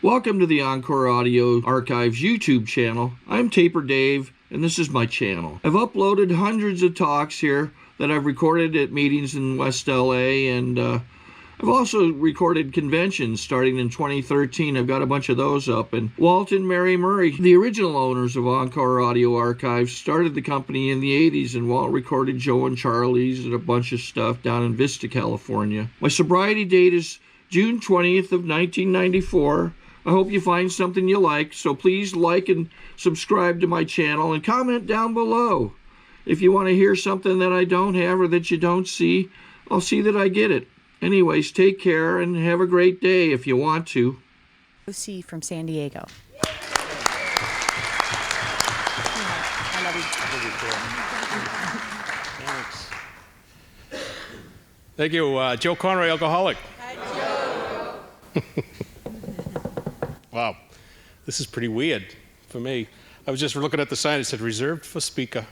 Welcome to the Encore Audio Archives YouTube channel. I'm Taper Dave, and this is my channel. I've uploaded hundreds of talks here that I've recorded at meetings in West LA, and I've also recorded conventions starting in 2013. I've got a bunch of those up. And Walt and Mary Murray, the original owners of Encore Audio Archives, started the company in the 80s, and Walt recorded Joe and Charlie's and a bunch of stuff down in Vista, California. My sobriety date is June 20th of 1994. I hope you find something you like, so please like and subscribe to my channel and comment down below. If you want to hear something that I don't have or that you don't see, I'll see that I get it. Anyways, take care and have a great day if you want to. OC from San Diego. Thank you. Joe Conroy, alcoholic. Hi, Joe. Wow, this is pretty weird for me. I was just looking at the sign. It said reserved for speaker.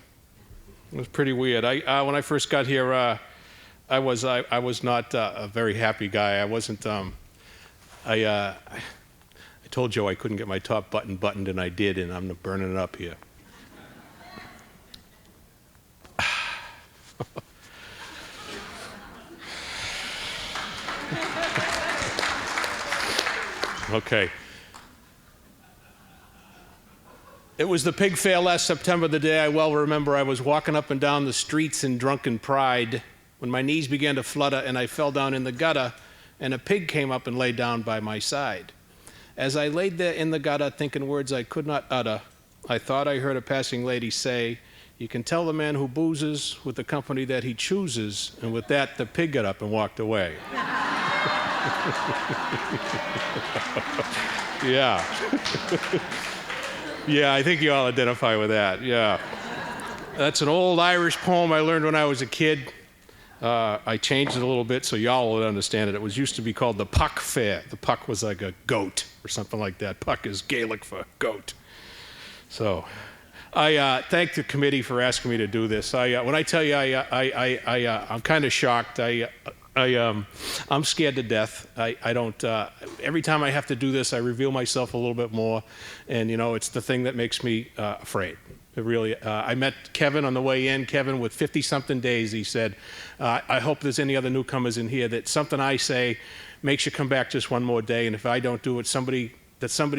It was pretty weird. When I first got here, I was not a very happy guy. I wasn't. I told Joe I couldn't get my top button buttoned, and I did, and I'm burning it up here. Okay. It was the pig fair last September, the day I well remember. I was walking up and down the streets in drunken pride when my knees began to flutter and I fell down in the gutter, and a pig came up and lay down by my side. As I laid there in the gutter thinking words I could not utter, I thought I heard a passing lady say, "You can tell the man who boozes with the company that he chooses," and with that the pig got up and walked away. Yeah. Yeah, I think you all identify with that, yeah. That's an old Irish poem I learned when I was a kid. I changed it a little bit so y'all would understand it. It was used to be called the Puck Fair. The puck was like a goat or something like that. Puck is Gaelic for goat. So I thank the committee for asking me to do this. When I tell you I'm kind of shocked. I'm scared to death. I don't. Every time I have to do this, I reveal myself a little bit more, and you know, it's the thing that makes me afraid. It really. I met Kevin on the way in. Kevin, with 50-something days, he said, "I hope there's any other newcomers in here that something I say makes you come back just one more day, and if I don't do it, somebody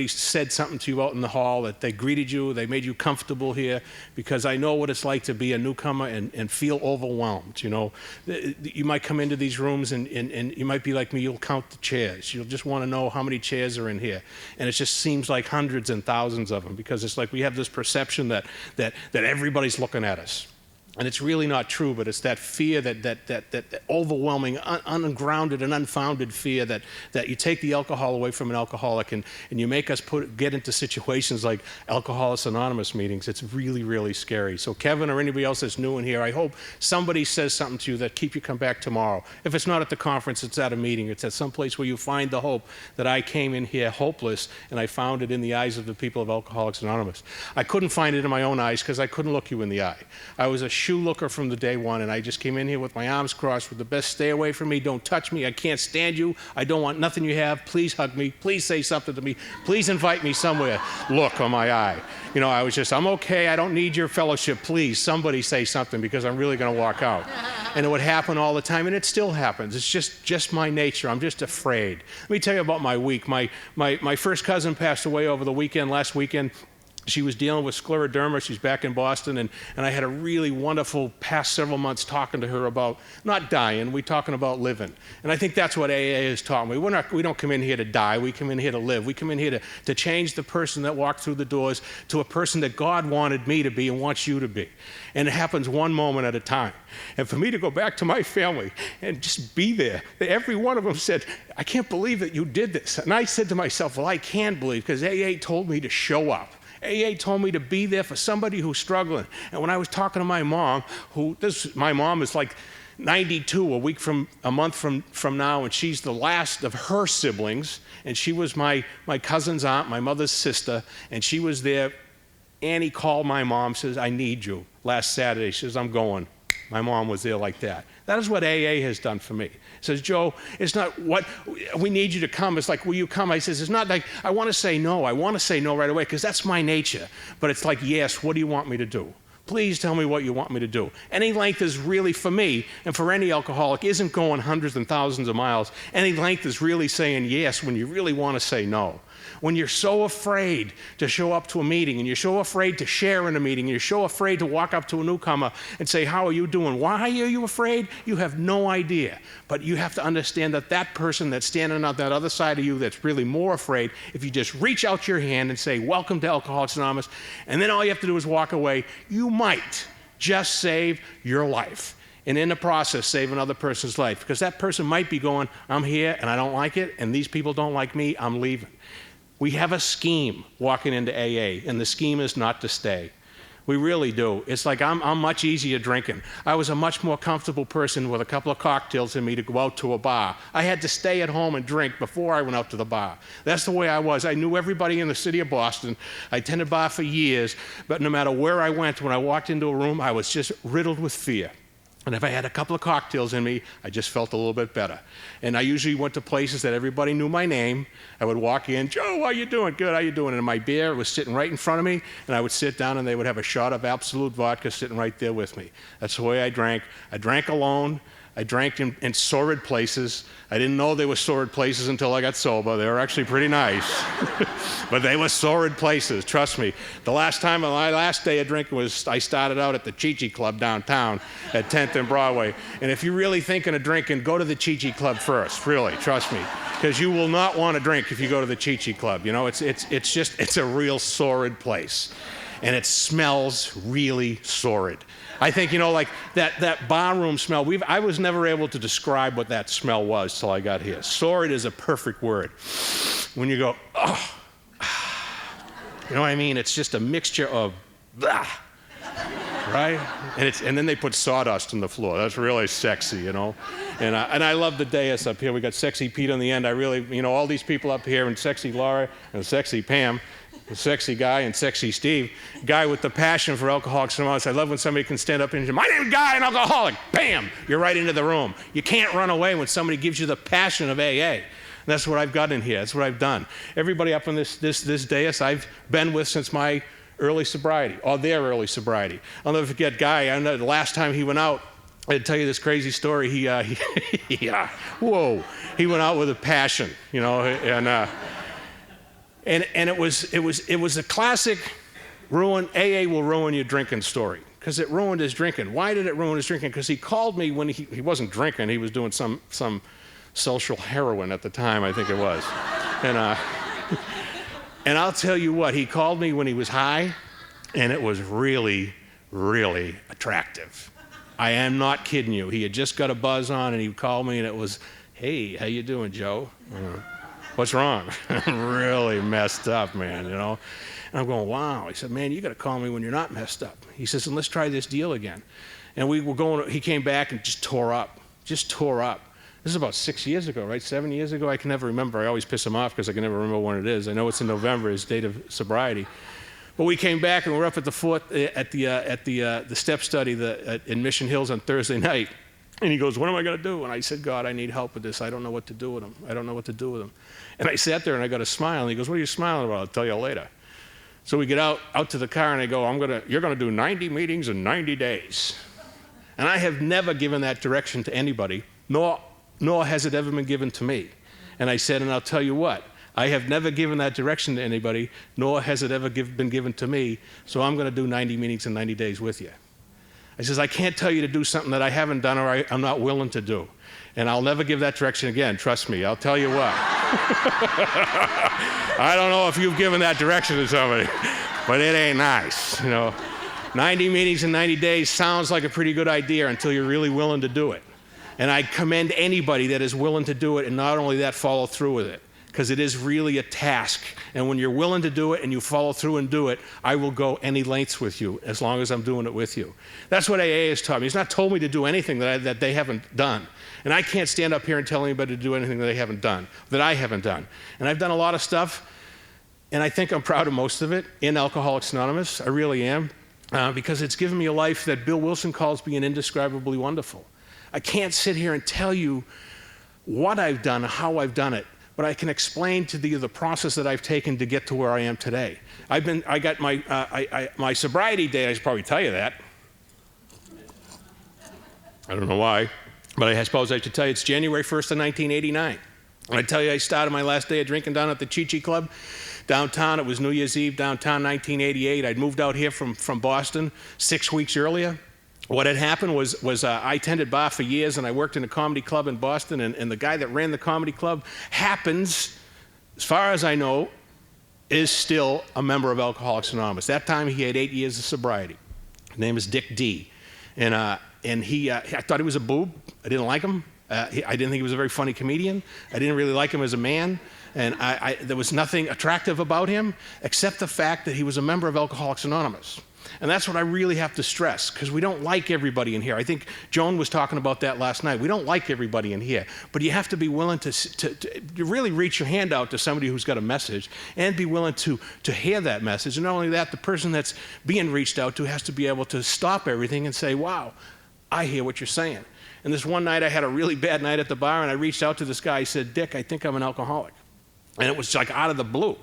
said something to you out in the hall, that they greeted you, they made you comfortable here, because I know what it's like to be a newcomer and feel overwhelmed. You know, you might come into these rooms and you might be like me, you'll count the chairs. You'll just want to know how many chairs are in here. And it just seems like hundreds and thousands of them, because it's like we have this perception that everybody's looking at us. And it's really not true, but it's that fear, that overwhelming, ungrounded and unfounded fear that you take the alcohol away from an alcoholic and you make us get into situations like Alcoholics Anonymous meetings. It's really, really scary. So Kevin or anybody else that's new in here, I hope somebody says something to you that keep you come back tomorrow. If it's not at the conference, it's at a meeting. It's at some place where you find the hope that I came in here hopeless and I found it in the eyes of the people of Alcoholics Anonymous. I couldn't find it in my own eyes because I couldn't look you in the eye. I was a shoe looker from the day one, and I just came in here with my arms crossed with the best, stay away from me, don't touch me, I can't stand you, I don't want nothing you have, please hug me, please say something to me, please invite me somewhere. Look on my eye. You know, I was just, I'm okay, I don't need your fellowship, please, somebody say something, because I'm really going to walk out. And it would happen all the time, and it still happens. It's just my nature. I'm just afraid. Let me tell you about my week. My first cousin passed away over the weekend, last weekend. She was dealing with scleroderma. She's back in Boston, and I had a really wonderful past several months talking to her about not dying. We're talking about living, and I think that's what AA has taught me. We don't come in here to die. We come in here to live. We come in here to change the person that walked through the doors to a person that God wanted me to be and wants you to be, and it happens one moment at a time. And for me to go back to my family and just be there, every one of them said, "I can't believe that you did this," and I said to myself, well, I can believe, because AA told me to show up. AA told me to be there for somebody who's struggling. And when I was talking to my mom, my mom is like 92, a month from now, and she's the last of her siblings, and she was my cousin's aunt, my mother's sister, and she was there. Annie called my mom, says, "I need you." Last Saturday, she says, "I'm going." My mom was there like that. That is what AA has done for me. It says, Joe, it's not what, we need you to come. It's like, will you come? I says, it's not like, I want to say no. I want to say no right away because that's my nature. But it's like, yes, what do you want me to do? Please tell me what you want me to do. Any length is really, for me, and for any alcoholic, isn't going hundreds and thousands of miles. Any length is really saying yes when you really want to say no. When you're so afraid to show up to a meeting, and you're so afraid to share in a meeting, and you're so afraid to walk up to a newcomer and say, how are you doing? Why are you afraid? You have no idea. But you have to understand that that person that's standing on that other side of you that's really more afraid, if you just reach out your hand and say, welcome to Alcoholics Anonymous, and then all you have to do is walk away, you might just save your life. And in the process, save another person's life. Because that person might be going, I'm here and I don't like it, and these people don't like me, I'm leaving. We have a scheme walking into AA, and the scheme is not to stay. We really do. It's like I'm much easier drinking. I was a much more comfortable person with a couple of cocktails in me to go out to a bar. I had to stay at home and drink before I went out to the bar. That's the way I was. I knew everybody in the city of Boston. I attended bar for years, but no matter where I went, when I walked into a room, I was just riddled with fear. And if I had a couple of cocktails in me, I just felt a little bit better. And I usually went to places that everybody knew my name. I would walk in, Joe, how you doing? Good, how you doing? And my beer was sitting right in front of me, and I would sit down and they would have a shot of Absolute vodka sitting right there with me. That's the way I drank. I drank alone. I drank in sordid places. I didn't know they were sordid places until I got sober. They were actually pretty nice. But they were sordid places, trust me. My last day of drinking was, I started out at the Chi-Chi Club downtown at 10th and Broadway. And if you're really thinking of drinking, go to the Chi-Chi Club first, really, trust me. Because you will not want to drink if you go to the Chi-Chi Club. You know, it's a real sordid place. And it smells really sordid. I think, you know, like that barroom smell, I was never able to describe what that smell was till I got here. Sordid is a perfect word. When you go, oh, you know what I mean? It's just a mixture of blah, right? And then they put sawdust on the floor. That's really sexy, you know? And I love the dais up here. We got Sexy Pete on the end. I really, you know, all these people up here, and Sexy Laura and Sexy Pam, the sexy guy and Sexy Steve, guy with the passion for Alcoholics Anonymous. I love when somebody can stand up and say, my name's Guy, an alcoholic. Bam! You're right into the room. You can't run away when somebody gives you the passion of AA. And that's what I've got in here. That's what I've done. Everybody up on this dais I've been with since my early sobriety, or their early sobriety. I'll never forget Guy. I know the last time he went out, I'd tell you this crazy story. He went out with a passion, you know, and it was a classic AA will ruin your drinking story, because it ruined his drinking. Why did it ruin his drinking? Because he called me when he wasn't drinking. He was doing some social heroin at the time, I think it was. And I'll tell you what, he called me when he was high, and it was really, really attractive. I am not kidding you. He had just got a buzz on, and he called me, and it was, hey, how you doing, Joe? What's wrong? I'm really messed up, man, you know? And I'm going, wow. He said, man, you got to call me when you're not messed up. He says, and let's try this deal again. And he came back and just tore up. This is about 6 years ago, right? 7 years ago? I can never remember. I always piss him off because I can never remember when it is. I know it's in November, his date of sobriety. But we came back and we're up at the fort at the step study in Mission Hills on Thursday night. And he goes, what am I going to do? And I said, God, I need help with this. I don't know what to do with him. And I sat there and I got a smile. And he goes, what are you smiling about? I'll tell you later. So we get out to the car and I go, you're going to do 90 meetings in 90 days. And I have never given that direction to anybody, nor has it ever been given to me. And I said, and I'll tell you what, I have never given that direction to anybody, nor has it ever been given to me, so I'm going to do 90 meetings in 90 days with you. I says, I can't tell you to do something that I haven't done or I'm not willing to do. And I'll never give that direction again, trust me. I'll tell you what. I don't know if you've given that direction to somebody, but it ain't nice, you know. 90 meetings in 90 days sounds like a pretty good idea until you're really willing to do it. And I commend anybody that is willing to do it, and not only that, follow through with it, because it is really a task. And when you're willing to do it and you follow through and do it, I will go any lengths with you as long as I'm doing it with you. That's what AA has taught me. He's not told me to do anything that they haven't done. And I can't stand up here and tell anybody to do anything that they haven't done, that I haven't done. And I've done a lot of stuff, and I think I'm proud of most of it in Alcoholics Anonymous. I really am. because it's given me a life that Bill Wilson calls being indescribably wonderful. I can't sit here and tell you what I've done, how I've done it, but I can explain to you the process that I've taken to get to where I am today. I got my sobriety date. I should probably tell you that. I don't know why, but I suppose I should tell you it's January 1st of 1989. And I tell you, I started my last day of drinking down at the Chi-Chi Club downtown. It was New Year's Eve, downtown, 1988. I'd moved out here from Boston 6 weeks earlier. What had happened was I tended bar for years, and I worked in a comedy club in Boston, and the guy that ran the comedy club happens, as far as I know, is still a member of Alcoholics Anonymous. That time he had 8 years of sobriety. His name is Dick D. And I thought he was a boob. I didn't like him. I didn't think he was a very funny comedian. I didn't really like him as a man. And there was nothing attractive about him except the fact that he was a member of Alcoholics Anonymous. And that's what I really have to stress, because we don't like everybody in here. I think Joan was talking about that last night. We don't like everybody in here, but you have to be willing to really reach your hand out to somebody who's got a message and be willing to hear that message. And not only that, the person that's being reached out to has to be able to stop everything and say, wow, I hear what you're saying. And this one night I had a really bad night at the bar, and I reached out to this guy. He said, Dick, I think I'm an alcoholic. And it was like out of the blue.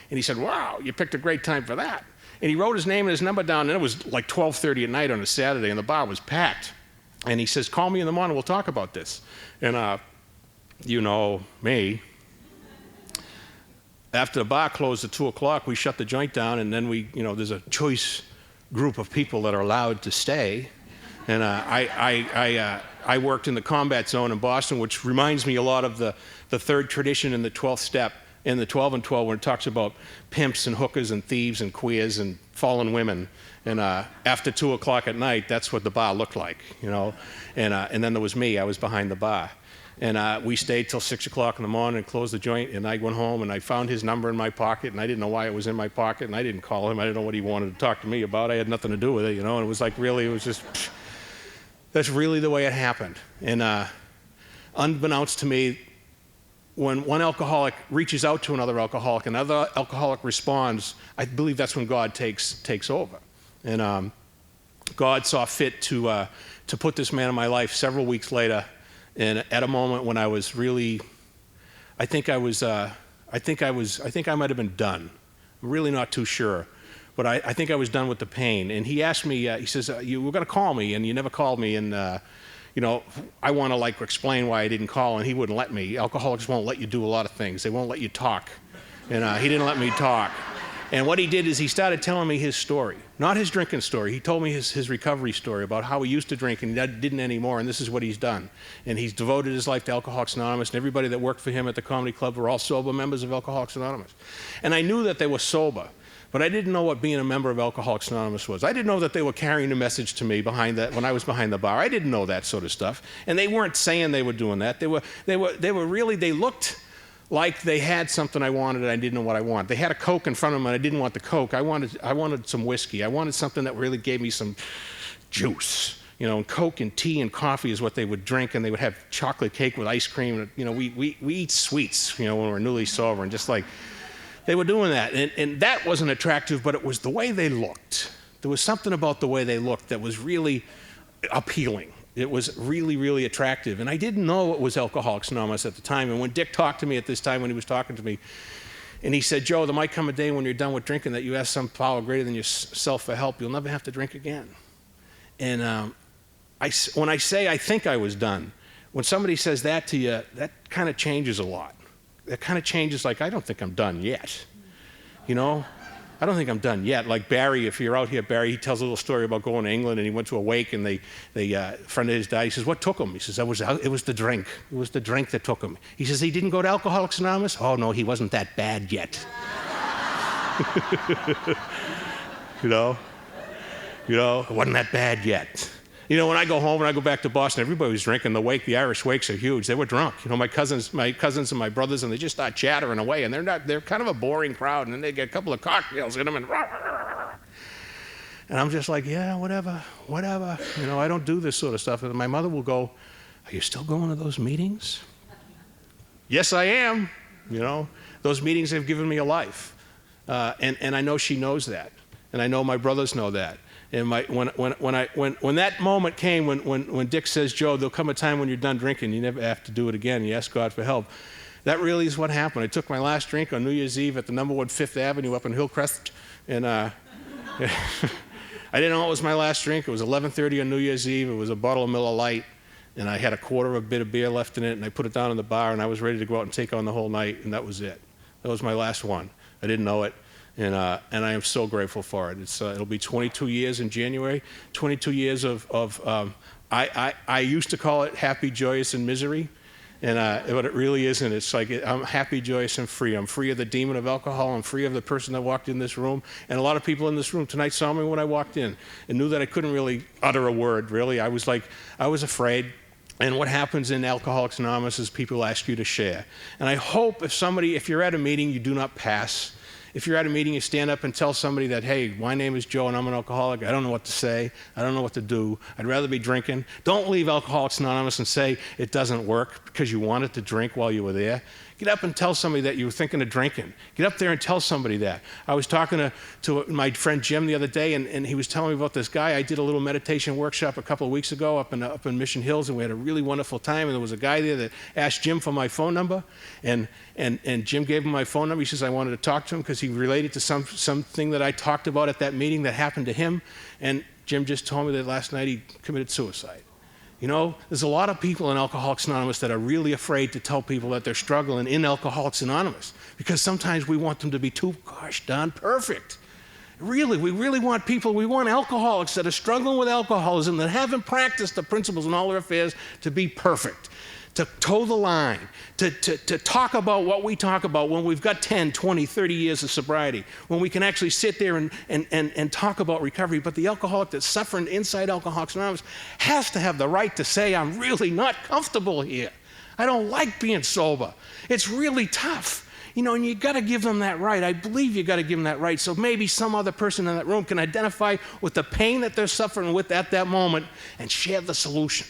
And he said, wow, you picked a great time for that. And he wrote his name and his number down, and it was like 12:30 at night on a Saturday, and the bar was packed. And he says, call me in the morning, we'll talk about this. And you know me. After the bar closed at 2 o'clock, we shut the joint down, and then there's a choice group of people that are allowed to stay. And I worked in the combat zone in Boston, which reminds me a lot of the third tradition in the 12th step, in the 12 and 12, when it talks about pimps and hookers and thieves and queers and fallen women. And after 2 o'clock at night, that's what the bar looked like, And then there was me. I was behind the bar. And we stayed till 6 o'clock in the morning and closed the joint, and I went home, and I found his number in my pocket, and I didn't know why it was in my pocket, and I didn't call him. I didn't know what he wanted to talk to me about. I had nothing to do with it, And it was like, really, it was just, that's really the way it happened. And unbeknownst to me, when one alcoholic reaches out to another alcoholic, another alcoholic responds, I believe that's when God takes over. And God saw fit to put this man in my life several weeks later, and at a moment when I was really, I think I might have been done. I'm really not too sure, but I think I was done with the pain. And he asked me, he says, you were going to call me, and you never called me, and I want to explain why I didn't call, and he wouldn't let me. Alcoholics won't let you do a lot of things. They won't let you talk. And he didn't let me talk. And what he did is he started telling me his story, not his drinking story. He told me his recovery story about how he used to drink and he didn't anymore, and this is what he's done. And he's devoted his life to Alcoholics Anonymous, and everybody that worked for him at the comedy club were all sober members of Alcoholics Anonymous. And I knew that they were sober, but I didn't know what being a member of Alcoholics Anonymous was. I didn't know that they were carrying a message to me when I was behind the bar. I didn't know that sort of stuff. And they weren't saying they were doing that. They looked like they had something I wanted and I didn't know what I wanted. They had a Coke in front of them and I didn't want the Coke. I wanted some whiskey. I wanted something that really gave me some juice. And Coke and tea and coffee is what they would drink, and they would have chocolate cake with ice cream. We eat sweets, when we're newly sober, and just like they were doing that. And that wasn't attractive, but it was the way they looked. There was something about the way they looked that was really appealing. It was really, really attractive. And I didn't know it was Alcoholics Anonymous at the time. And when Dick talked to me at this time, when he was talking to me, and he said, Joe, there might come a day when you're done with drinking that you ask some power greater than yourself for help. You'll never have to drink again. And when I say I think I was done, when somebody says that to you, that kind of changes a lot. That kind of changes, I don't think I'm done yet. I don't think I'm done yet. Like Barry, if you're out here, Barry, he tells a little story about going to England, and he went to a wake, and a friend of his died. He says, what took him? He says, it was the drink. It was the drink that took him. He says, he didn't go to Alcoholics Anonymous? Oh, no, he wasn't that bad yet. It wasn't that bad yet. When I go home and I go back to Boston, everybody was drinking. The wake, the Irish wakes are huge. They were drunk. My cousins and my brothers, and they just start chattering away. And they're kind of a boring crowd. And then they get a couple of cocktails in them, and I'm just like, yeah, whatever. I don't do this sort of stuff. And my mother will go, are you still going to those meetings? Yes, I am. Those meetings have given me a life. And I know she knows that. And I know my brothers know that. And when that moment came, when Dick says, Joe, there'll come a time when you're done drinking, you never have to do it again. You ask God for help. That really is what happened. I took my last drink on New Year's Eve at the number 1 Fifth Avenue up in Hillcrest, and I didn't know it was my last drink. It was 11:30 on New Year's Eve. It was a bottle of Miller Lite, and I had a quarter of a bit of beer left in it, and I put it down in the bar, and I was ready to go out and take on the whole night, and that was it. That was my last one. I didn't know it, and I am so grateful for it. It'll be 22 years in January. 22 years of I used to call it happy, joyous, and misery. But it really isn't. It's like I'm happy, joyous, and free. I'm free of the demon of alcohol. I'm free of the person that walked in this room. And a lot of people in this room tonight saw me when I walked in and knew that I couldn't really utter a word, really. I was afraid. And what happens in Alcoholics Anonymous is people ask you to share. And I hope if you're at a meeting, you do not pass. If you're at a meeting, you stand up and tell somebody that, hey, my name is Joe and I'm an alcoholic. I don't know what to say. I don't know what to do. I'd rather be drinking. Don't leave Alcoholics Anonymous and say it doesn't work because you wanted to drink while you were there. Get up and tell somebody that you were thinking of drinking. Get up there and tell somebody that. I was talking to my friend Jim the other day, and he was telling me about this guy. I did a little meditation workshop a couple of weeks ago up in Mission Hills, and we had a really wonderful time. And there was a guy there that asked Jim for my phone number, and Jim gave him my phone number. He says I wanted to talk to him because he related to something that I talked about at that meeting that happened to him. And Jim just told me that last night he committed suicide. You know, there's a lot of people in Alcoholics Anonymous that are really afraid to tell people that they're struggling in Alcoholics Anonymous because sometimes we want them to be too gosh darn perfect. Really, we really want we want alcoholics that are struggling with alcoholism, that haven't practiced the principles in all their affairs to be perfect, to toe the line, to talk about what we talk about when we've got 10, 20, 30 years of sobriety, when we can actually sit there and talk about recovery. But the alcoholic that's suffering inside Alcoholics Anonymous has to have the right to say, I'm really not comfortable here. I don't like being sober. It's really tough. You know, and you got to give them that right. I believe you got to give them that right. So maybe some other person in that room can identify with the pain that they're suffering with at that moment and share the solution.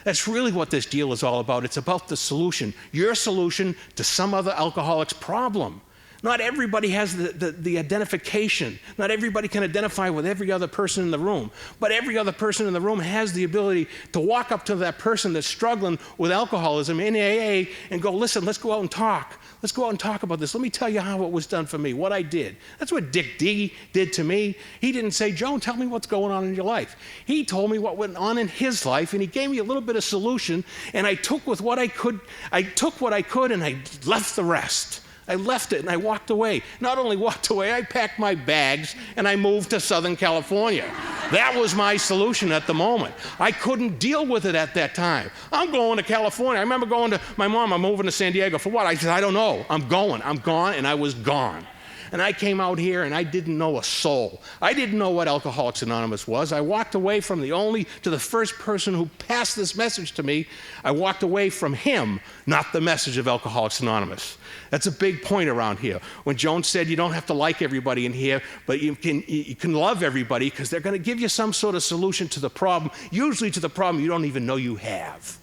That's really what this deal is all about. It's about the solution, your solution to some other alcoholic's problem. Not everybody has the identification. Not everybody can identify with every other person in the room. But every other person in the room has the ability to walk up to that person that's struggling with alcoholism in AA and go, listen, let's go out and talk. Let's go out and talk about this. Let me tell you how it was done for me, what I did. That's what Dick D did to me. He didn't say, Joe, tell me what's going on in your life. He told me what went on in his life, and he gave me a little bit of solution, and I took what I could, and I left the rest. I left it and I walked away. Not only walked away, I packed my bags and I moved to Southern California. That was my solution at the moment. I couldn't deal with it at that time. I'm going to California. I remember going to my mom, I'm moving to San Diego. For what? I said, I don't know. I'm going. I'm gone, and I was gone. And I came out here and I didn't know a soul. I didn't know what Alcoholics Anonymous was. I walked away from the first person who passed this message to me. I walked away from him, not the message of Alcoholics Anonymous. That's a big point around here. When Joan said you don't have to like everybody in here, but you can love everybody because they're going to give you some sort of solution to the problem, usually to the problem you don't even know you have.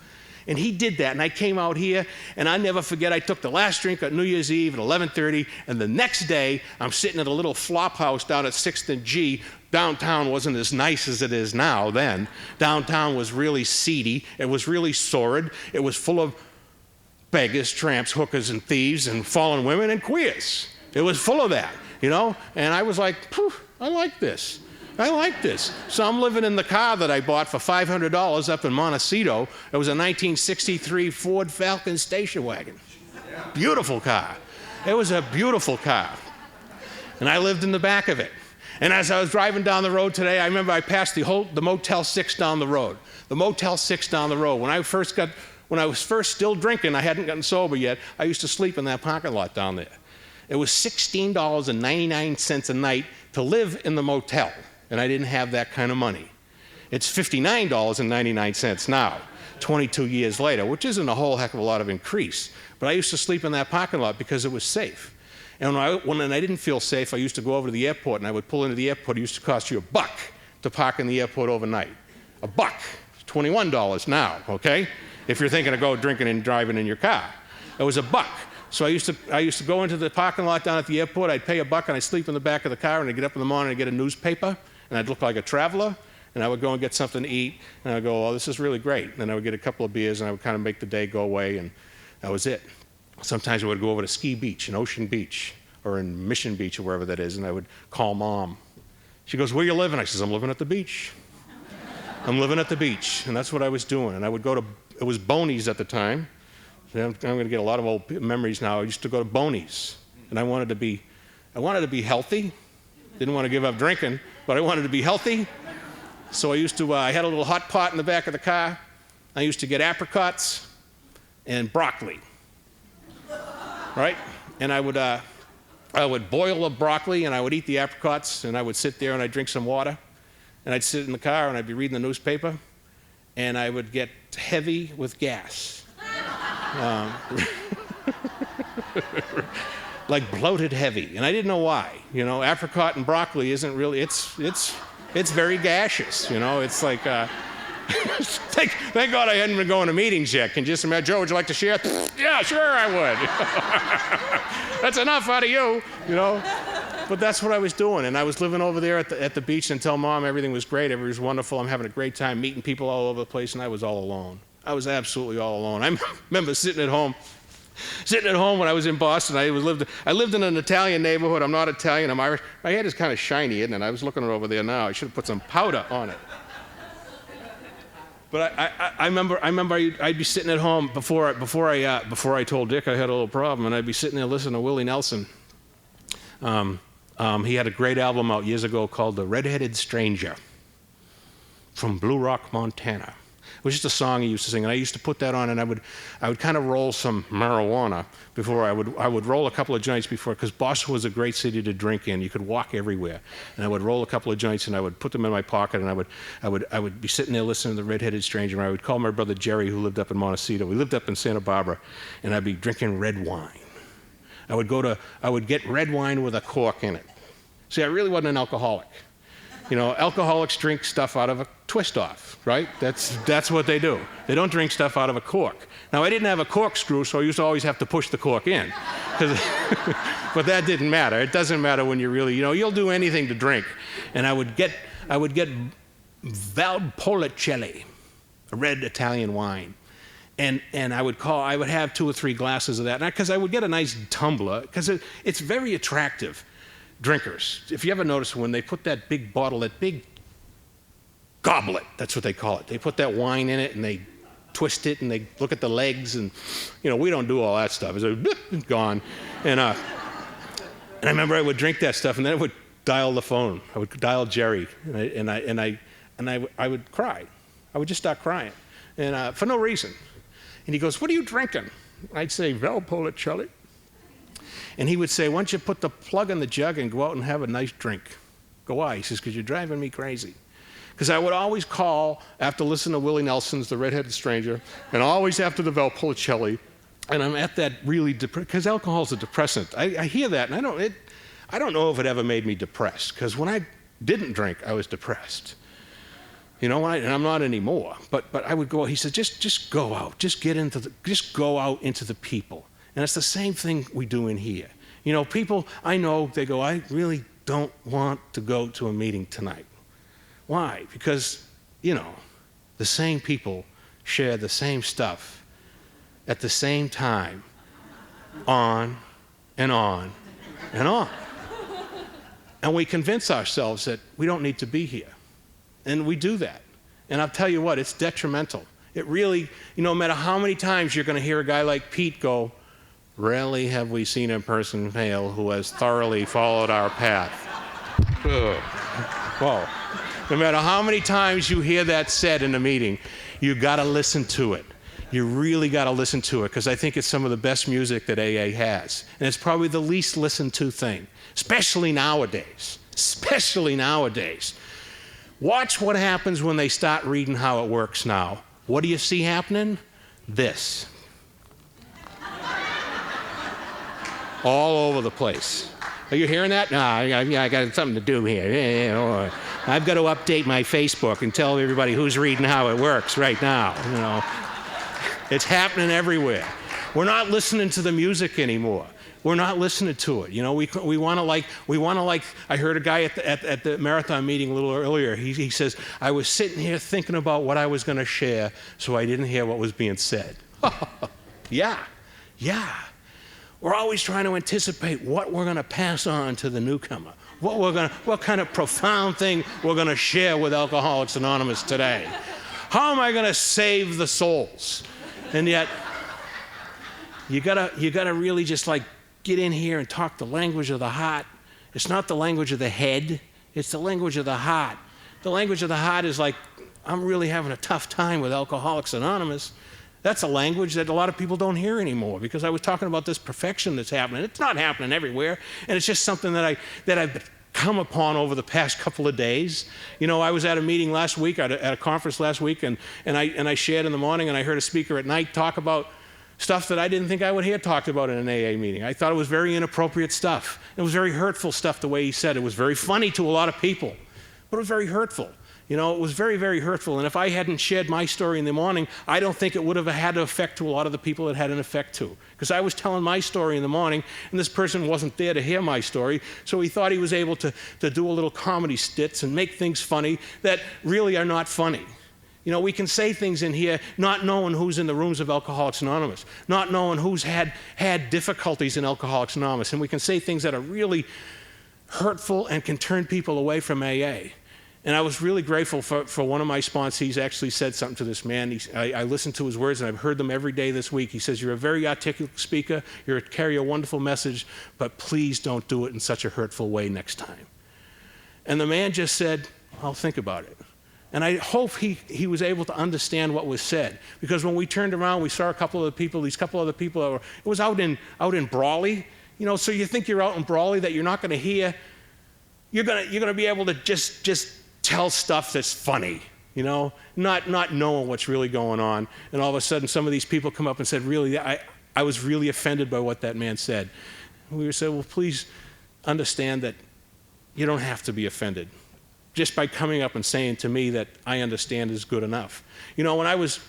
And he did that, and I came out here, and I never forget, I took the last drink on New Year's Eve at 11:30, and the next day, I'm sitting at a little flop house down at 6th and G. Downtown wasn't as nice as it is now then. Downtown was really seedy. It was really sordid. It was full of beggars, tramps, hookers, and thieves, and fallen women, and queers. It was full of that, you know? And I was like, I like this. I like this. So I'm living in the car that I bought for $500 up in Montecito. It was a 1963 Ford Falcon station wagon. Beautiful car. It was a beautiful car. And I lived in the back of it. And as I was driving down the road today, I remember I passed the Motel 6 down the road. The Motel 6 down the road. When I was first still drinking, I hadn't gotten sober yet, I used to sleep in that parking lot down there. It was $16.99 a night to live in the motel. And I didn't have that kind of money. It's $59.99 now, 22 years later, which isn't a whole heck of a lot of increase. But I used to sleep in that parking lot because it was safe. And when I didn't feel safe, I used to go over to the airport, and I would pull into the airport. It used to cost you $1 to park in the airport overnight. $1. It's $21 now, okay? If you're thinking of go drinking and driving in your car. It was $1. So I used to go into the parking lot down at the airport. I'd pay $1, and I'd sleep in the back of the car, and I'd get up in the morning and get a newspaper. And I'd look like a traveler, and I would go and get something to eat, and I'd go, oh, this is really great. And then I would get a couple of beers, and I would kind of make the day go away, and that was it. Sometimes I would go over to Ski Beach in Ocean Beach, or in Mission Beach, or wherever that is, and I would call Mom. She goes, where you living? I says, I'm living at the beach. I'm living at the beach, and that's what I was doing. And I would go to, it was Boney's at the time. I'm going to get a lot of old memories now. I used to go to Boney's, and I wanted to be healthy. Didn't want to give up drinking, but I wanted to be healthy. So I used to, I had a little hot pot in the back of the car. I used to get apricots and broccoli, right? And I would boil the broccoli, and I would eat the apricots, and I would sit there and I'd drink some water, and I'd sit in the car and I'd be reading the newspaper, and I would get heavy with gas. Like bloated heavy, and I didn't know why. You know, apricot and broccoli isn't really, it's very gaseous, you know. It's like, thank God I hadn't been going to meetings yet. Can you just imagine, Joe, would you like to share? Yeah, sure I would. That's enough out of you, you know. But that's what I was doing, and I was living over there at the beach and tell Mom everything was great, everything was wonderful, I'm having a great time, meeting people all over the place, and I was all alone. I was absolutely all alone. I remember sitting at home when I was in Boston. I lived in an Italian neighborhood. I'm not Italian, I'm Irish. My head is kind of shiny, isn't it? I was looking over there now. I should have put some powder on it. But I remember I'd be sitting at home before I told Dick I had a little problem, and I'd be sitting there listening to Willie Nelson. He had a great album out years ago called The Red-Headed Stranger from Blue Rock, Montana. It was just a song he used to sing, and I used to put that on, and I would kind of roll some marijuana before I would roll a couple of joints before, because Boston was a great city to drink in. You could walk everywhere, and I would roll a couple of joints, and I would put them in my pocket, and I would be sitting there listening to The Red-Headed Stranger, and I would call my brother Jerry, who lived up in Montecito. We lived up in Santa Barbara, and I'd be drinking red wine. I would get red wine with a cork in it. See, I really wasn't an alcoholic. You know, alcoholics drink stuff out of a twist-off, right? That's what they do. They don't drink stuff out of a cork. Now, I didn't have a corkscrew, so I used to always have to push the cork in. But that didn't matter. It doesn't matter when you really, you know, you'll do anything to drink. And I would get Valpolicella, a red Italian wine. And I would have 2 or 3 glasses of that, because I would get a nice tumbler, because it's very attractive. Drinkers, if you ever notice when they put that big bottle, that big goblet, that's what they call it. They put that wine in it and they twist it and they look at the legs, and you know, we don't do all that stuff. It's like, gone. And I remember I would drink that stuff, and then I would dial the phone. I would dial Jerry, and I would cry. I would just start crying, and for no reason. And he goes, "What are you drinking?" I'd say, "Valpolicella." And he would say, "Why don't you put the plug in the jug and go out and have a nice drink?" Go, "Why?" He says, "Because you're driving me crazy." Because I would always call after listening to Willie Nelson's The Red-Headed Stranger, and always after the Valpolicella, and I'm at that really because alcohol's a depressant. I hear that, and I don't know if it ever made me depressed. Because when I didn't drink, I was depressed. You know, and I'm not anymore. But I would go. He said, "Just go out. Just go out into the people." And it's the same thing we do in here. You know, people, I know, they go, "I really don't want to go to a meeting tonight." Why? Because, you know, the same people share the same stuff at the same time, on and on and on. And we convince ourselves that we don't need to be here. And we do that. And I'll tell you what, it's detrimental. It really, you know, no matter how many times you're going to hear a guy like Pete go, "Rarely have we seen a person fail who has thoroughly followed our path." Whoa. No matter how many times you hear that said in a meeting, you got to listen to it. You really got to listen to it, because I think it's some of the best music that AA has. And it's probably the least listened to thing, especially nowadays. Especially nowadays. Watch what happens when they start reading how it works now. What do you see happening? This. All over the place. Are you hearing that? No, I got something to do here. I've got to update my Facebook and tell everybody who's reading how it works right now. You know, it's happening everywhere. We're not listening to the music anymore. We're not listening to it. You know, we want to like, I heard a guy at the marathon meeting a little earlier. He says, I was sitting here thinking about what I was going to share, so I didn't hear what was being said. Yeah. We're always trying to anticipate what we're going to pass on to the newcomer, what kind of profound thing we're going to share with Alcoholics Anonymous today. How am I going to save the souls? And yet, you gotta really just like get in here and talk the language of the heart. It's not the language of the head, it's the language of the heart. The language of the heart is like, I'm really having a tough time with Alcoholics Anonymous. That's a language that a lot of people don't hear anymore, because I was talking about this perfection that's happening. It's not happening everywhere, and it's just something that I've come upon over the past couple of days. You know, I was at a meeting last week, at a conference last week, and I shared in the morning, and I heard a speaker at night talk about stuff that I didn't think I would hear talked about in an AA meeting. I thought it was very inappropriate stuff. It was very hurtful stuff the way he said it. It was very funny to a lot of people, but it was very hurtful. You know, it was very, very hurtful. And if I hadn't shared my story in the morning, I don't think it would have had an effect to a lot of the people it had an effect to. Because I was telling my story in the morning, and this person wasn't there to hear my story, so he thought he was able to do a little comedy skits and make things funny that really are not funny. You know, we can say things in here not knowing who's in the rooms of Alcoholics Anonymous, not knowing who's had difficulties in Alcoholics Anonymous, and we can say things that are really hurtful and can turn people away from AA. And I was really grateful for one of my sponsees actually said something to this man. I listened to his words, and I've heard them every day this week. He says, you're a very articulate speaker, you carry a wonderful message, but please don't do it in such a hurtful way next time. And the man just said, I'll think about it. And I hope he was able to understand what was said, because when we turned around, we saw these couple other people it was out in Brawley, you know, so you think you're out in Brawley that you're not going to hear, you're going to be able to just tell stuff that's funny, you know, not knowing what's really going on. And all of a sudden, some of these people come up and said, really, I was really offended by what that man said. And we said, well, please understand that you don't have to be offended. Just by coming up and saying to me that I understand is good enough. You know, when I was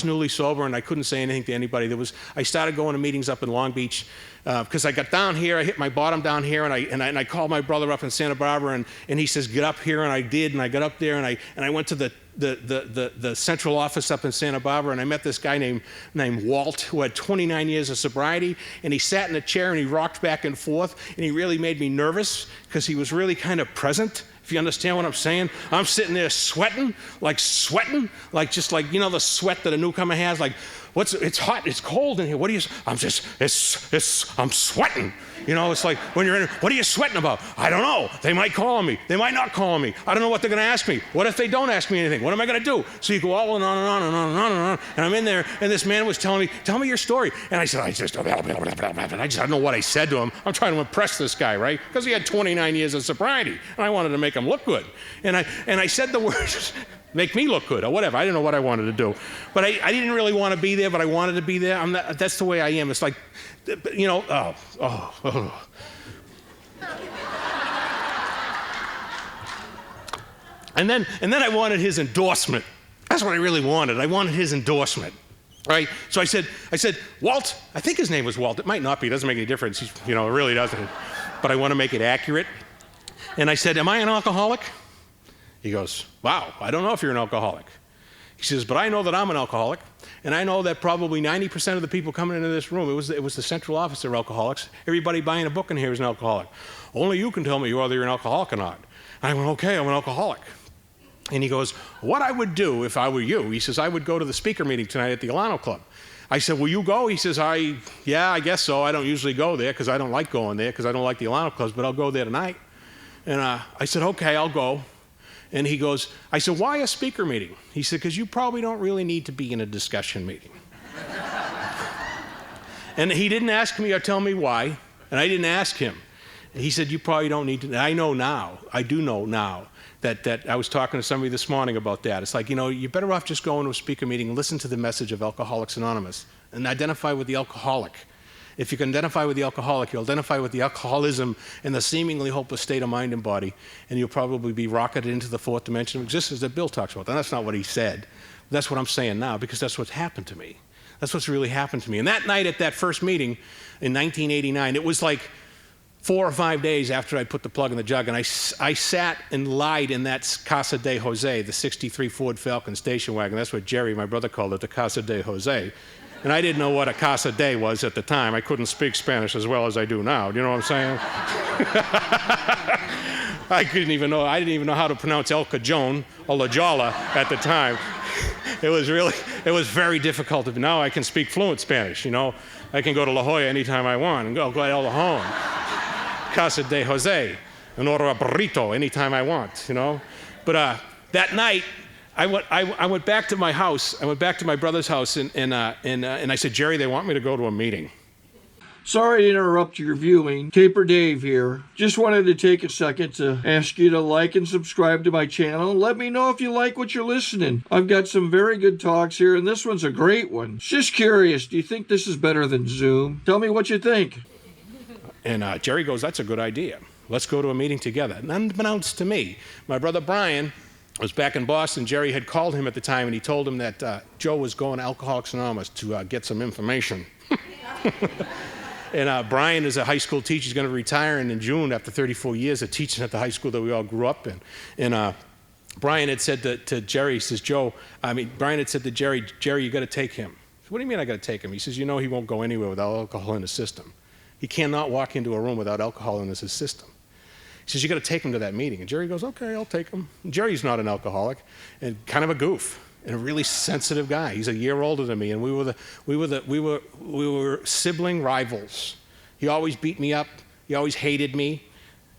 newly sober and I couldn't say anything to anybody, I started going to meetings up in Long Beach because I got down here, I hit my bottom down here, and I called my brother up in Santa Barbara, and he says, get up here, and I did, and I got up there, and I went to the central office up in Santa Barbara, and I met this guy named Walt, who had 29 years of sobriety, and he sat in a chair and he rocked back and forth, and he really made me nervous because he was really kind of present. If you understand what I'm saying, I'm sitting there sweating, like just like, you know, the sweat that a newcomer has, like, it's hot, it's cold in here. What are you, I'm sweating. You know, it's like when you're in, what are you sweating about? I don't know. They might call on me. They might not call on me. I don't know what they're going to ask me. What if they don't ask me anything? What am I going to do? So you go all and on and on and on and on and on. And I'm in there, and this man was telling me, tell me your story. And I said, I don't know what I said to him. I'm trying to impress this guy, right? Because he had 29 years of sobriety, and I wanted to make him look good. And I said the words, make me look good, or whatever. I didn't know what I wanted to do. But I didn't really want to be there, but I wanted to be there. That's the way I am. It's like, you know, And then I wanted his endorsement. That's what I really wanted. I wanted his endorsement, right? So I said, Walt, I think his name was Walt. It might not be. It doesn't make any difference. You know, it really doesn't. But I want to make it accurate. And I said, am I an alcoholic? He goes, wow, I don't know if you're an alcoholic. He says, but I know that I'm an alcoholic, and I know that probably 90% of the people coming into this room, it was the central office of alcoholics. Everybody buying a book in here is an alcoholic. Only you can tell me whether you're an alcoholic or not. And I went, okay, I'm an alcoholic. And he goes, what I would do if I were you, he says, I would go to the speaker meeting tonight at the Alano Club. I said, will you go? He says, yeah, I guess so. I don't usually go there because I don't like going there because I don't like the Alano Clubs, but I'll go there tonight. And I said, okay, I'll go. And he goes, I said, why a speaker meeting? He said, because you probably don't really need to be in a discussion meeting. And he didn't ask me or tell me why, and I didn't ask him. He said, you probably don't need to. I do know now that I was talking to somebody this morning about that. It's like, you know, you're better off just going to a speaker meeting and listen to the message of Alcoholics Anonymous and identify with the alcoholic. If you can identify with the alcoholic, you'll identify with the alcoholism and the seemingly hopeless state of mind and body, and you'll probably be rocketed into the fourth dimension of existence that Bill talks about. And that's not what he said. That's what I'm saying now, because that's what's happened to me. That's what's really happened to me. And that night at that first meeting in 1989, it was like 4 or 5 days after I put the plug in the jug, and I sat and lied in that Casa de Jose, the 63 Ford Falcon station wagon. That's what Jerry, my brother, called it, the Casa de Jose. And I didn't know what a Casa de was at the time. I couldn't speak Spanish as well as I do now. Do you know what I'm saying? I didn't even know how to pronounce El Cajon or La Jolla at the time. It was very difficult. Now I can speak fluent Spanish, you know. I can go to La Jolla anytime I want and go to El Cajon. Casa de Jose, and order a burrito anytime I want, you know. But that night, I went back to my house. I went back to my brother's house, and I said, Jerry, they want me to go to a meeting. Sorry to interrupt your viewing. Taper Dave here. Just wanted to take a second to ask you to like and subscribe to my channel. Let me know if you like what you're listening. I've got some very good talks here, and this one's a great one. Just curious, do you think this is better than Zoom? Tell me what you think. And Jerry goes, that's a good idea. Let's go to a meeting together. And unbeknownst to me, my brother Brian was back in Boston. Jerry had called him at the time, and he told him that Joe was going to Alcoholics Anonymous to get some information. And Brian is a high school teacher. He's going to retire in June after 34 years of teaching at the high school that we all grew up in. And Brian had said to Jerry, he says, Brian had said to Jerry, you got to take him. So, what do you mean I got to take him? He says, you know he won't go anywhere without alcohol in his system. He cannot walk into a room without alcohol in his system. He says, you got to take him to that meeting. And Jerry goes, okay, I'll take him. And Jerry's not an alcoholic and kind of a goof and a really sensitive guy. He's a year older than me, and we were sibling rivals. He always beat me up. He always hated me,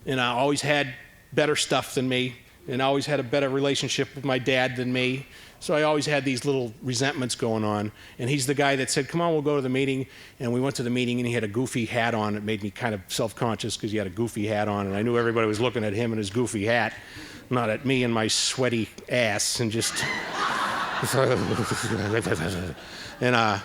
and I always had better stuff than me, and I always had a better relationship with my dad than me. So I always had these little resentments going on. And he's the guy that said, come on, we'll go to the meeting. And we went to the meeting, and he had a goofy hat on. It made me kind of self-conscious because he had a goofy hat on. And I knew everybody was looking at him and his goofy hat, not at me and my sweaty ass. And just... and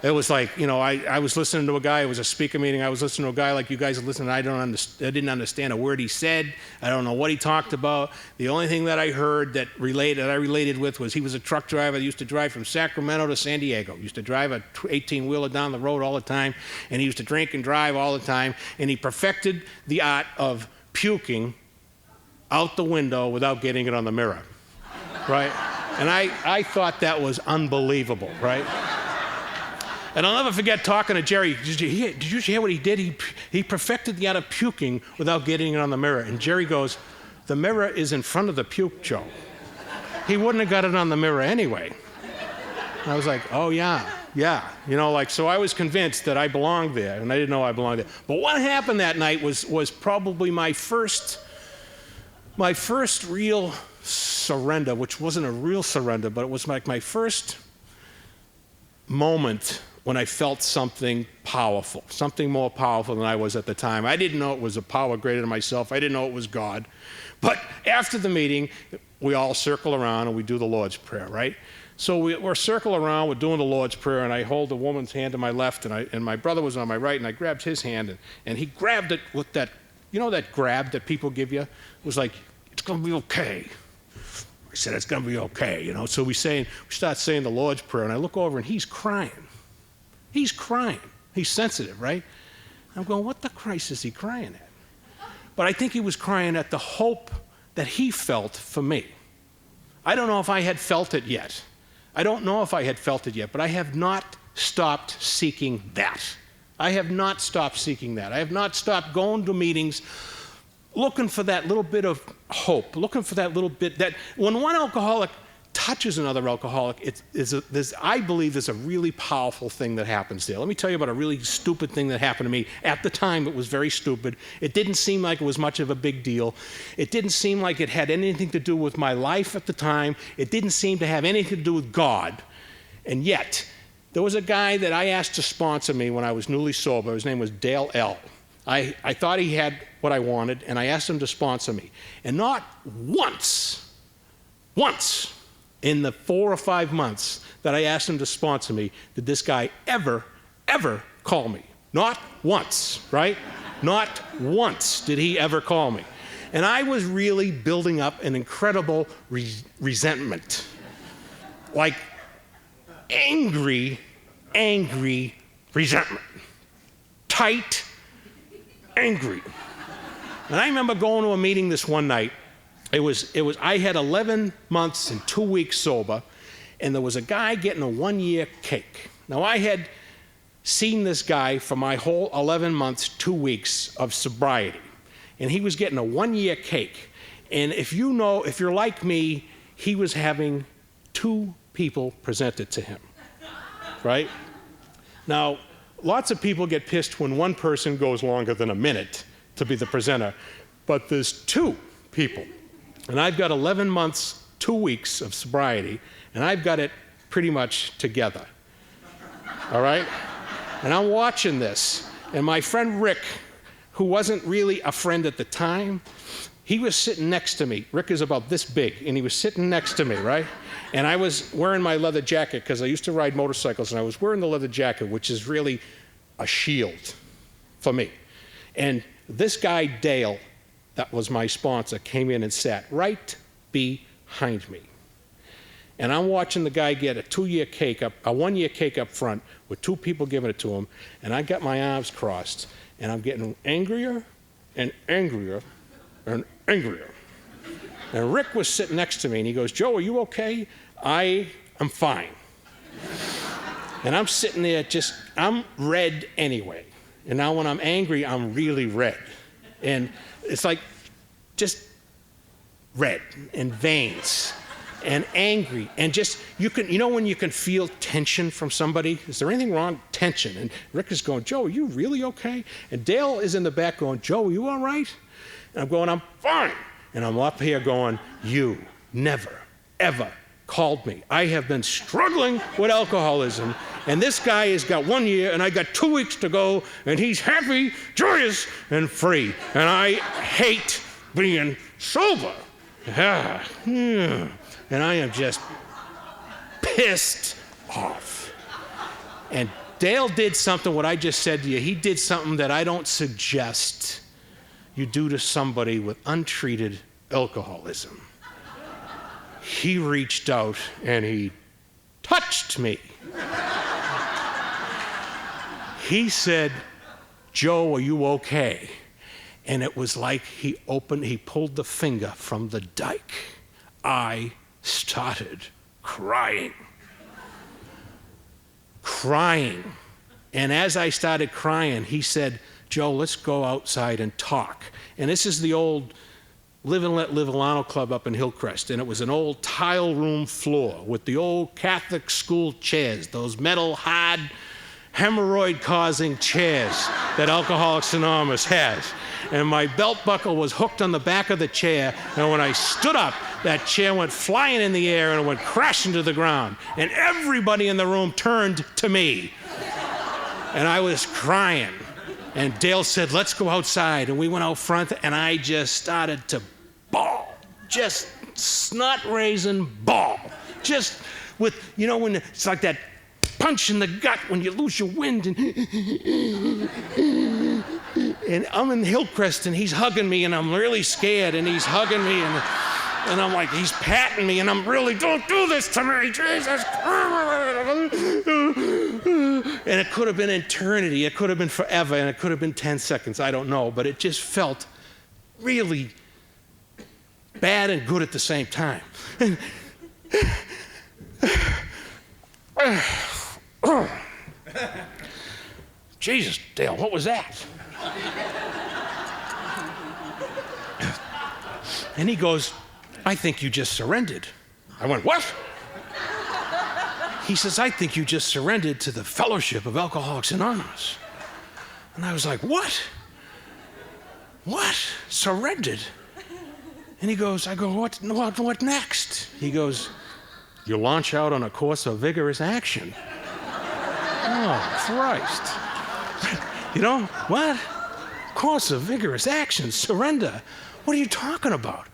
it was like, you know, I was listening to a guy. It was a speaker meeting. I was listening to a guy like you guys are listening. I didn't understand a word he said. I don't know what he talked about. The only thing that I heard that I related with was he was a truck driver that used to drive from Sacramento to San Diego. He used to drive a 18-wheeler down the road all the time, and he used to drink and drive all the time, and he perfected the art of puking out the window without getting it on the mirror, right? And I thought that was unbelievable, right? And I'll never forget talking to Jerry. Did you hear what he did? He perfected the art of puking without getting it on the mirror. And Jerry goes, the mirror is in front of the puke, Joe. He wouldn't have got it on the mirror anyway. I was like, oh, yeah. You know, like, so I was convinced that I belonged there, and I didn't know I belonged there. But what happened that night was probably my first real surrender, which wasn't a real surrender, but it was like my first moment when I felt something powerful, something more powerful than I was at the time. I didn't know it was a power greater than myself. I didn't know it was God. But after the meeting, we all circle around and we do the Lord's Prayer, right? So we're circling around, we're doing the Lord's Prayer, and I hold the woman's hand to my left, and my brother was on my right, and I grabbed his hand, and he grabbed it with that, you know that grab that people give you? It was like, it's going to be okay. I said, it's going to be okay, you know. So we start saying the Lord's Prayer, and I look over, and he's crying. He's crying. He's sensitive, right? I'm going, what the Christ is he crying at? But I think he was crying at the hope that he felt for me. I don't know if I had felt it yet. But I have not stopped seeking that. I have not stopped going to meetings looking for that little bit of hope, looking for that little bit that when one alcoholic touches another alcoholic, I believe there's a really powerful thing that happens there. Let me tell you about a really stupid thing that happened to me. At the time, it was very stupid. It didn't seem like it was much of a big deal. It didn't seem like it had anything to do with my life at the time. It didn't seem to have anything to do with God. And yet, there was a guy that I asked to sponsor me when I was newly sober. His name was Dale L. I thought he had what I wanted, and I asked him to sponsor me. And not once in the 4 or 5 months that I asked him to sponsor me did this guy ever call me. Not once, right? Not once did he ever call me. And I was really building up an incredible resentment. Like angry angry resentment. Tight, angry. And I remember going to a meeting this one night. I had 11 months and 2 weeks sober, and there was a guy getting a 1-year cake. Now, I had seen this guy for my whole 11 months, 2 weeks of sobriety, and he was getting a 1-year cake. And if you're like me, he was having 2 people presented to him, right? Now, lots of people get pissed when one person goes longer than a minute to be the presenter, but there's 2 people. And I've got 11 months, 2 weeks of sobriety, and I've got it pretty much together, all right? And I'm watching this, and my friend Rick, who wasn't really a friend at the time, he was sitting next to me. Rick is about this big, and he was sitting next to me, right? And I was wearing my leather jacket, because I used to ride motorcycles, and I was wearing the leather jacket, which is really a shield for me. And this guy, Dale, that was my sponsor, came in and sat right behind me. And I'm watching the guy get a 1-year cake up front with 2 people giving it to him, and I got my arms crossed, and I'm getting angrier and angrier and angrier. And Rick was sitting next to me, and he goes, "Joe, are you okay?" I am fine. And I'm sitting there I'm red anyway. And now when I'm angry, I'm really red. And it's like just red and veins and angry and just, when you can feel tension from somebody? Is there anything wrong? Tension. And Rick is going, "Joe, are you really okay?" And Dale is in the back going, "Joe, are you all right?" And I'm going, "I'm fine." And I'm up here going, "You never, ever called me. I have been struggling with alcoholism, and this guy has got 1 year, and I got 2 weeks to go, and he's happy, joyous, and free. And I hate being sober." And I am just pissed off. And Dale did something, what I just said to you, he did something that I don't suggest you do to somebody with untreated alcoholism. He reached out and he touched me. He said, "Joe, are you okay?" And it was like he pulled the finger from the dike. I started crying. And as I started crying, he said, "Joe, let's go outside and talk." And this is the old Live and Let Live Alano Club up in Hillcrest, and it was an old tile room floor with the old Catholic school chairs, those metal, hard, hemorrhoid-causing chairs that Alcoholics Anonymous has. And my belt buckle was hooked on the back of the chair, and when I stood up, that chair went flying in the air and it went crashing to the ground. And everybody in the room turned to me. And I was crying. And Dale said, "Let's go outside." And we went out front, and I just started to bawl. Just snot-raising bawl. Just with, when it's like that punch in the gut when you lose your wind. And I'm in Hillcrest, and he's hugging me, and I'm really scared, and he's hugging me, and I'm like, he's patting me, and I'm really, "Don't do this to me, Jesus." And it could have been eternity, it could have been forever, and it could have been 10 seconds, I don't know, but it just felt really bad and good at the same time. Jesus, Dale, what was that? And he goes, "I think you just surrendered." I went, "What?" He says, "I think you just surrendered to the Fellowship of Alcoholics Anonymous." And I was like, "What? What? Surrendered?" And he goes, I go, what next? He goes, "You launch out on a course of vigorous action." Oh, Christ. What? Course of vigorous action, surrender. What are you talking about?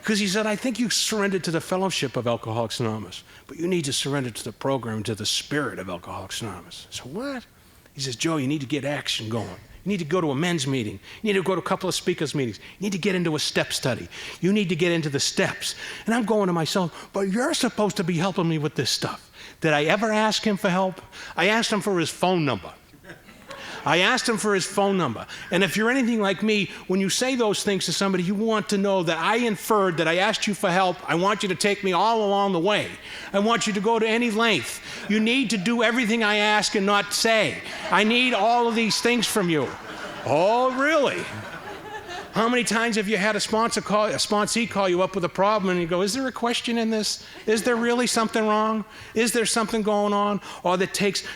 Because he said, "I think you surrendered to the Fellowship of Alcoholics Anonymous, but you need to surrender to the program, to the spirit of Alcoholics Anonymous." So what? He says, "Joe, you need to get action going. You need to go to a men's meeting. You need to go to a couple of speakers' meetings. You need to get into a step study. You need to get into the steps. And I'm going to myself, but you're supposed to be helping me with this stuff. Did I ever ask him for help? I asked him for his phone number. I asked him for his phone number. And if you're anything like me, when you say those things to somebody, you want to know that I inferred that I asked you for help. I want you to take me all along the way. I want you to go to any length. You need to do everything I ask and not say. I need all of these things from you. Oh, really? How many times have you had a sponsee call you up with a problem and you go, is there a question in this? Is there really something wrong? Is there something going on? Or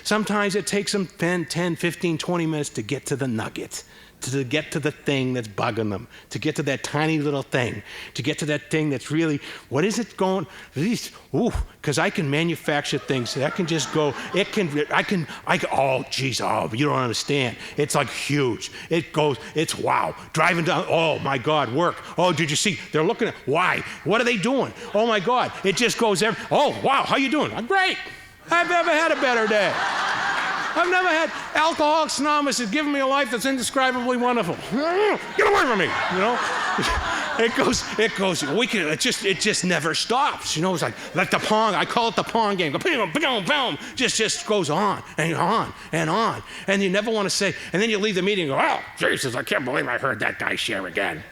sometimes it takes them 10, 15, 20 minutes to get to the nugget, to get to the thing that's bugging them, to get to that tiny little thing, to get to that thing that's really, what is it going, because I can manufacture things that I can just go, oh, geez, oh, you don't understand. It's like huge. It goes, it's wow. Driving down, oh my God, work. Oh, did you see? They're looking at, why? What are they doing? Oh my God, it just goes, oh, wow, how you doing? I'm great. I've never had a better day. I've never had Alcoholics Anonymous has given me a life that's indescribably wonderful. Get away from me, you know? It goes, it just never stops. You know, it's like the Pong, I call it the Pong game. Boom, boom, boom, just goes on and on and on. And you never want to say, and then you leave the meeting and go, oh, Jesus, I can't believe I heard that guy share again.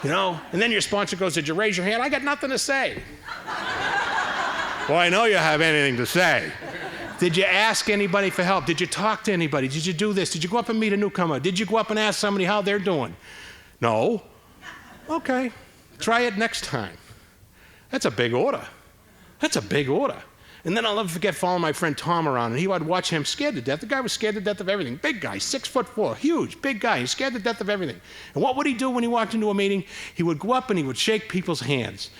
You know? And then your sponsor goes, did you raise your hand? I got nothing to say. Well, I know you have anything to say. Did you ask anybody for help? Did you talk to anybody? Did you do this? Did you go up and meet a newcomer? Did you go up and ask somebody how they're doing? No. Okay. Try it next time. That's a big order. That's a big order. And then I'll never forget following my friend Tom around, and I'd watch him scared to death. The guy was scared to death of everything. Big guy, 6'4", huge, big guy. He's scared to death of everything. And what would he do when he walked into a meeting? He would go up and he would shake people's hands.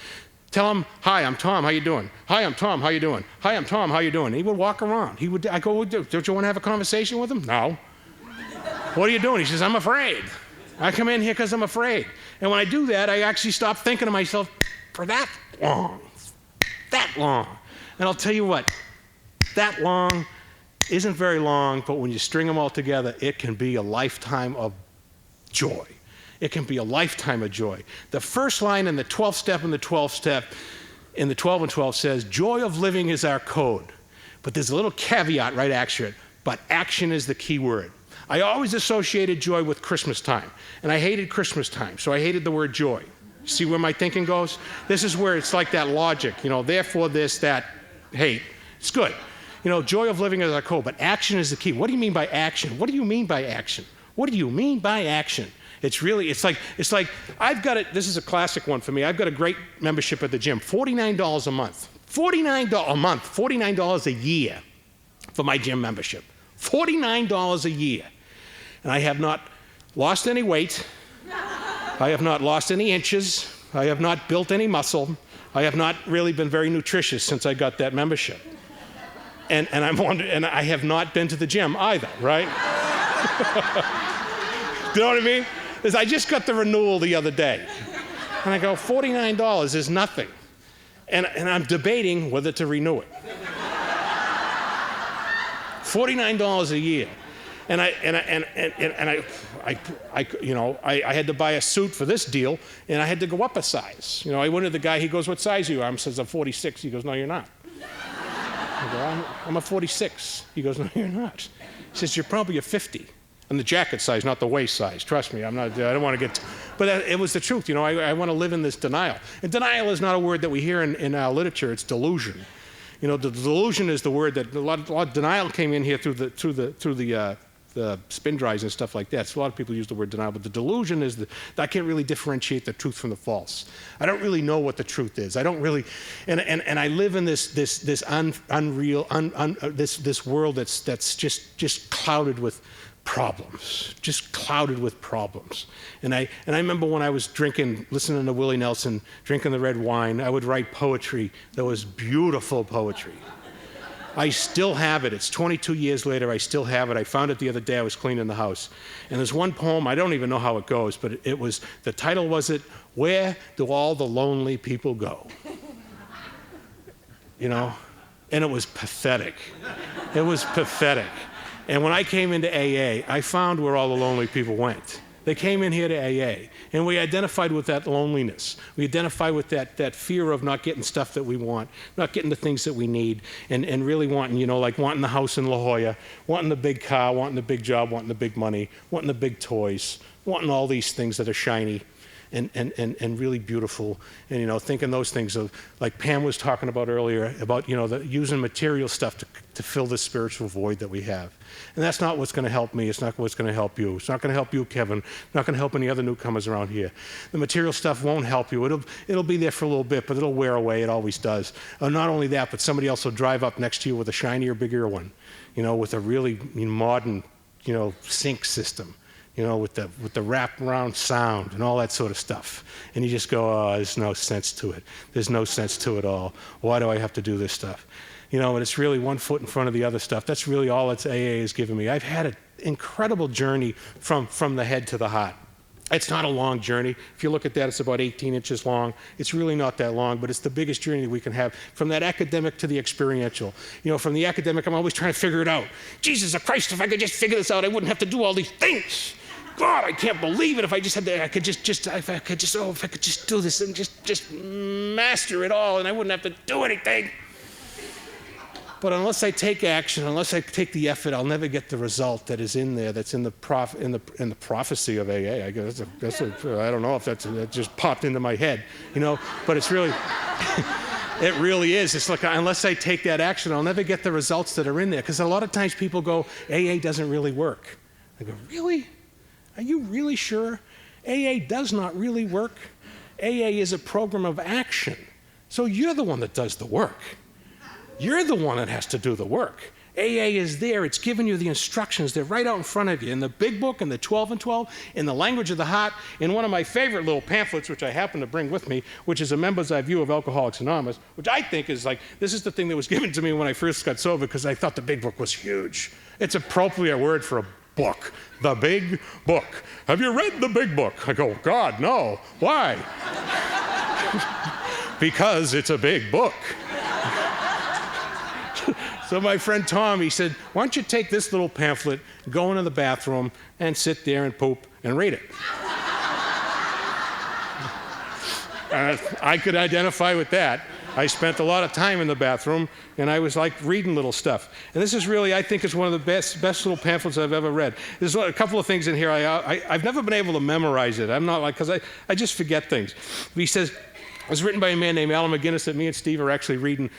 Tell him, hi, I'm Tom, how you doing? Hi, I'm Tom, how you doing? Hi, I'm Tom, how you doing? He would walk around. I go, don't you want to have a conversation with him? No. What are you doing? He says, I'm afraid. I come in here because I'm afraid. And when I do that, I actually stop thinking to myself, for that long. And I'll tell you what, that long isn't very long, but when you string them all together, it can be a lifetime of joy. It can be a lifetime of joy. The first line in the 12th step in the 12th step, in the 12 and 12 says, joy of living is our code. But there's a little caveat right after it, but action is the key word. I always associated joy with Christmas time, and I hated Christmas time, so I hated the word joy. See where my thinking goes? This is where it's like that logic, you know, therefore this, that, hate. It's good. You know, joy of living is our code, but action is the key. What do you mean by action? What do you mean by action? What do you mean by action? It's like, I've got it, this is a classic one for me. I've got a great membership at the gym, $49 a month. $49 a month, $49 a year for my gym membership. $49 a year. And I have not lost any weight. I have not lost any inches. I have not built any muscle. I have not really been very nutritious since I got that membership. And I have not been to the gym either, right? Do you know what I mean? Because I just got the renewal the other day. And I go, $49 is nothing. And I'm debating whether to renew it. $49 a year. And I had to buy a suit for this deal, and I had to go up a size. You know, I went to the guy, he goes, what size are you? I says, I'm 46. He goes, no, you're not. I go, I'm a 46. He goes, no, you're not. He says, you're probably a 50. And the jacket size, not the waist size. Trust me, I don't want to get... But it was the truth, you know, I want to live in this denial. And denial is not a word that we hear in our literature, it's delusion. You know, the delusion is the word that a lot of denial came in here through the spin dries and stuff like that. So a lot of people use the word denial, but the delusion is I can't really differentiate the truth from the false. I don't really know what the truth is. I don't really, and I live in this unreal, this world that's just clouded with problems, just clouded with problems. And I remember when I was listening to Willie Nelson, drinking the red wine, I would write poetry that was beautiful poetry. I still have it. It's 22 years later, I still have it. I found it the other day, I was cleaning the house. And there's one poem, I don't even know how it goes, but the title was Where Do All the Lonely People Go? You know? And it was pathetic. It was pathetic. And when I came into AA, I found where all the lonely people went. They came in here to AA, and we identified with that loneliness. We identified with that fear of not getting stuff that we want, not getting the things that we need, and really wanting, like wanting the house in La Jolla, wanting the big car, wanting the big job, wanting the big money, wanting the big toys, wanting all these things that are shiny and really beautiful, and thinking those things of, like Pam was talking about earlier, about using material stuff to fill the spiritual void that we have. And that's not what's going to help me. It's not what's going to help you. It's not going to help you, Kevin. Not going to help any other newcomers around here. The material stuff won't help you. It'll be there for a little bit, but it'll wear away. It always does. Not only that, but somebody else will drive up next to you with a shinier, bigger one, with a really modern, sync system. With the wraparound sound and all that sort of stuff. And you just go, oh, there's no sense to it. There's no sense to it all. Why do I have to do this stuff? And it's really one foot in front of the other stuff. That's really all that AA has given me. I've had an incredible journey from the head to the heart. It's not a long journey. If you look at that, it's about 18 inches long. It's really not that long, but it's the biggest journey we can have, from that academic to the experiential. From the academic, I'm always trying to figure it out. Jesus Christ, if I could just figure this out, I wouldn't have to do all these things. God, I can't believe it. If I just had that, if I could just do this and just master it all, and I wouldn't have to do anything. But unless I take action, unless I take the effort, I'll never get the result that is in there. That's in the prophecy of AA. I guess I don't know if that just popped into my head, But it's really, it really is. It's like, unless I take that action, I'll never get the results that are in there. Because a lot of times people go, AA doesn't really work. I go, really? Are you really sure? AA does not really work. AA is a program of action. So you're the one that does the work. You're the one that has to do the work. AA is there. It's giving you the instructions. They're right out in front of you in the big book, in the 12 and 12, in the language of the heart, in one of my favorite little pamphlets, which I happen to bring with me, which is a member's eye view of Alcoholics Anonymous, which I think is this is the thing that was given to me when I first got sober, because I thought the big book was huge. It's appropriately a word for a book. The big book. Have you read the big book? I go, God, no. Why? Because it's a big book. So my friend Tom, he said, why don't you take this little pamphlet, go into the bathroom, and sit there and poop and read it. I could identify with that. I spent a lot of time in the bathroom, and I was like reading little stuff. And this is really, I think, is one of the best little pamphlets I've ever read. There's a couple of things in here. I've never been able to memorize it. I'm not because I just forget things. He says, it was written by a man named Alan McGinnis that me and Steve are actually reading.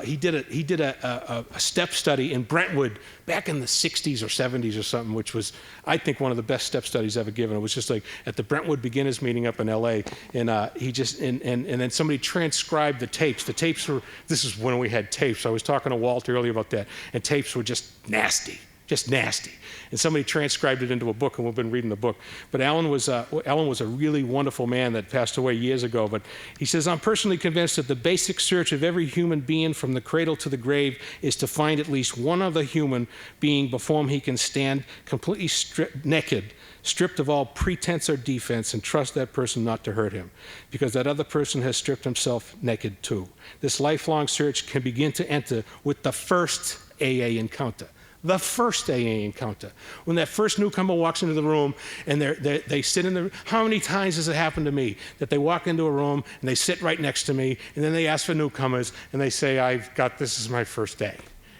He did a step study in Brentwood back in the 60s or 70s or something, which was, I think, one of the best step studies ever given. It was just like at the Brentwood Beginners meeting up in LA, and he just and then somebody transcribed the tapes. The tapes were, this is when we had tapes. I was talking to Walt earlier about that, and tapes were just nasty. Just nasty. And somebody transcribed it into a book, and we've been reading the book. But Alan was a really wonderful man that passed away years ago. But he says, I'm personally convinced that the basic search of every human being from the cradle to the grave is to find at least one other human being before whom he can stand completely naked, stripped of all pretense or defense, and trust that person not to hurt him, because that other person has stripped himself naked too. This lifelong search can begin to enter with the first AA encounter. The first AA encounter. When that first newcomer walks into the room and they sit in the, how many times has it happened to me that they walk into a room and they sit right next to me, and then they ask for newcomers and they say, this is my first day.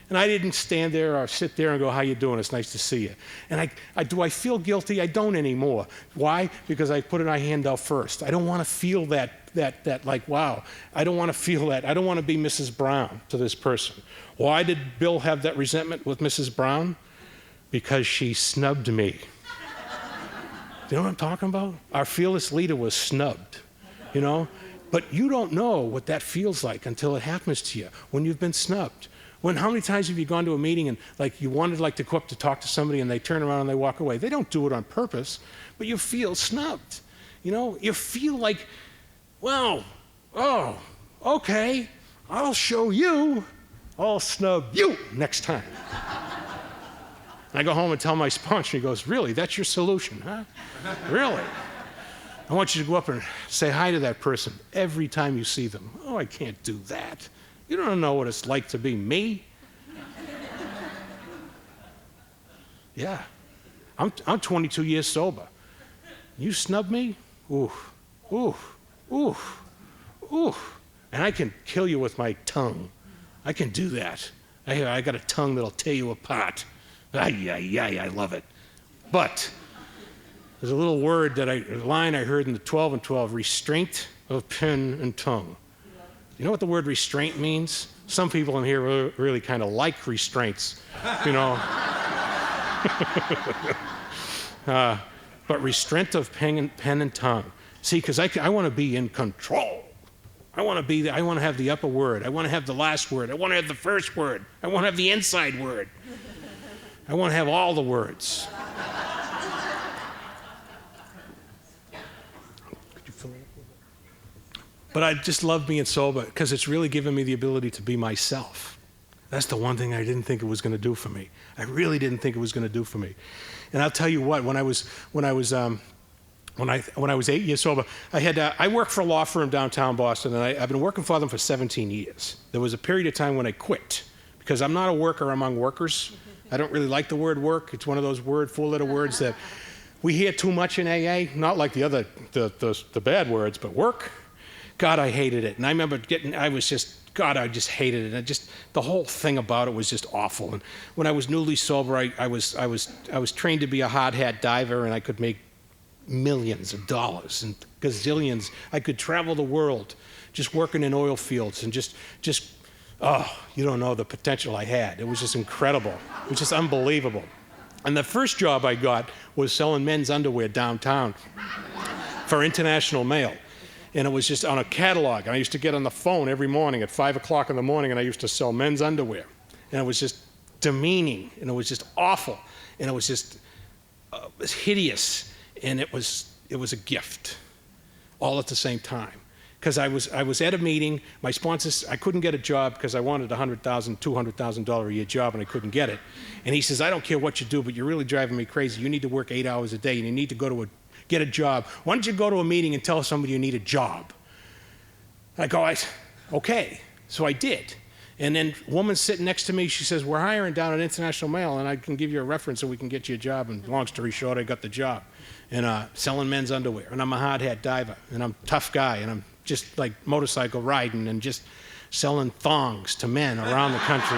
And I didn't stand there or sit there and go, how you doing? It's nice to see you. And do I feel guilty? I don't anymore. Why? Because I put my hand out first. I don't want to feel that like, wow. I don't want to feel that. I don't want to be Mrs. Brown to this person. Why did Bill have that resentment with Mrs. Brown? Because she snubbed me. Do you know what I'm talking about? Our fearless leader was snubbed, But you don't know what that feels like until it happens to you, when you've been snubbed. How many times have you gone to a meeting and you wanted to go up to talk to somebody and they turn around and they walk away? They don't do it on purpose, but you feel snubbed. You feel like, well, oh, okay, I'll show you. I'll snub you next time. And I go home and tell my sponsor, he goes, really, that's your solution, huh? Really? I want you to go up and say hi to that person every time you see them. Oh, I can't do that. You don't know what it's like to be me. Yeah. I'm 22 years sober. You snub me? Oof, oof, oof, oof. And I can kill you with my tongue. I can do that. I got a tongue that'll tear you apart. Ay, ay, ay, I love it. But there's a little word a line I heard in the 12 and 12, restraint of pen and tongue. You know what the word restraint means? Some people in here really kind of like restraints, you know. But restraint of pen and tongue. See, because I want to be in control. I want to have the upper word. I want to have the last word. I want to have the first word. I want to have the inside word. I want to have all the words. But I just love being sober because it's really given me the ability to be myself. That's the one thing I didn't think it was going to do for me. I really didn't think it was going to do for me. And I'll tell you what, when I was 8 years sober, I worked for a law firm downtown Boston, and I've been working for them for 17 years. There was a period of time when I quit because I'm not a worker among workers. I don't really like the word work. It's one of those four-letter words that we hear too much in AA. Not like the bad words, but work. God, I hated it. And I remember I just hated it. The whole thing about it was just awful. And when I was newly sober, I was trained to be a hard hat diver, and I could make millions of dollars and gazillions. I could travel the world just working in oil fields and you don't know the potential I had. It was just incredible. It was just unbelievable. And the first job I got was selling men's underwear downtown for International Mail. And it was just on a catalog. And I used to get on the phone every morning at 5 o'clock in the morning, and I used to sell men's underwear. And it was just demeaning, and it was just awful, and it was just it was hideous. And it was a gift, all at the same time. Because I was at a meeting, my sponsors, I couldn't get a job because I wanted a $100,000, $200,000 a year job, and I couldn't get it. And he says, I don't care what you do, but you're really driving me crazy. You need to work 8 hours a day, and you need to get a job. Why don't you go to a meeting and tell somebody you need a job? I go, okay. So I did. And then a woman sitting next to me, she says, we're hiring down at International Mail, and I can give you a reference so we can get you a job. And long story short, I got the job. And selling men's underwear. And I'm a hard hat diver. And I'm a tough guy. And I'm just like motorcycle riding and just selling thongs to men around the country.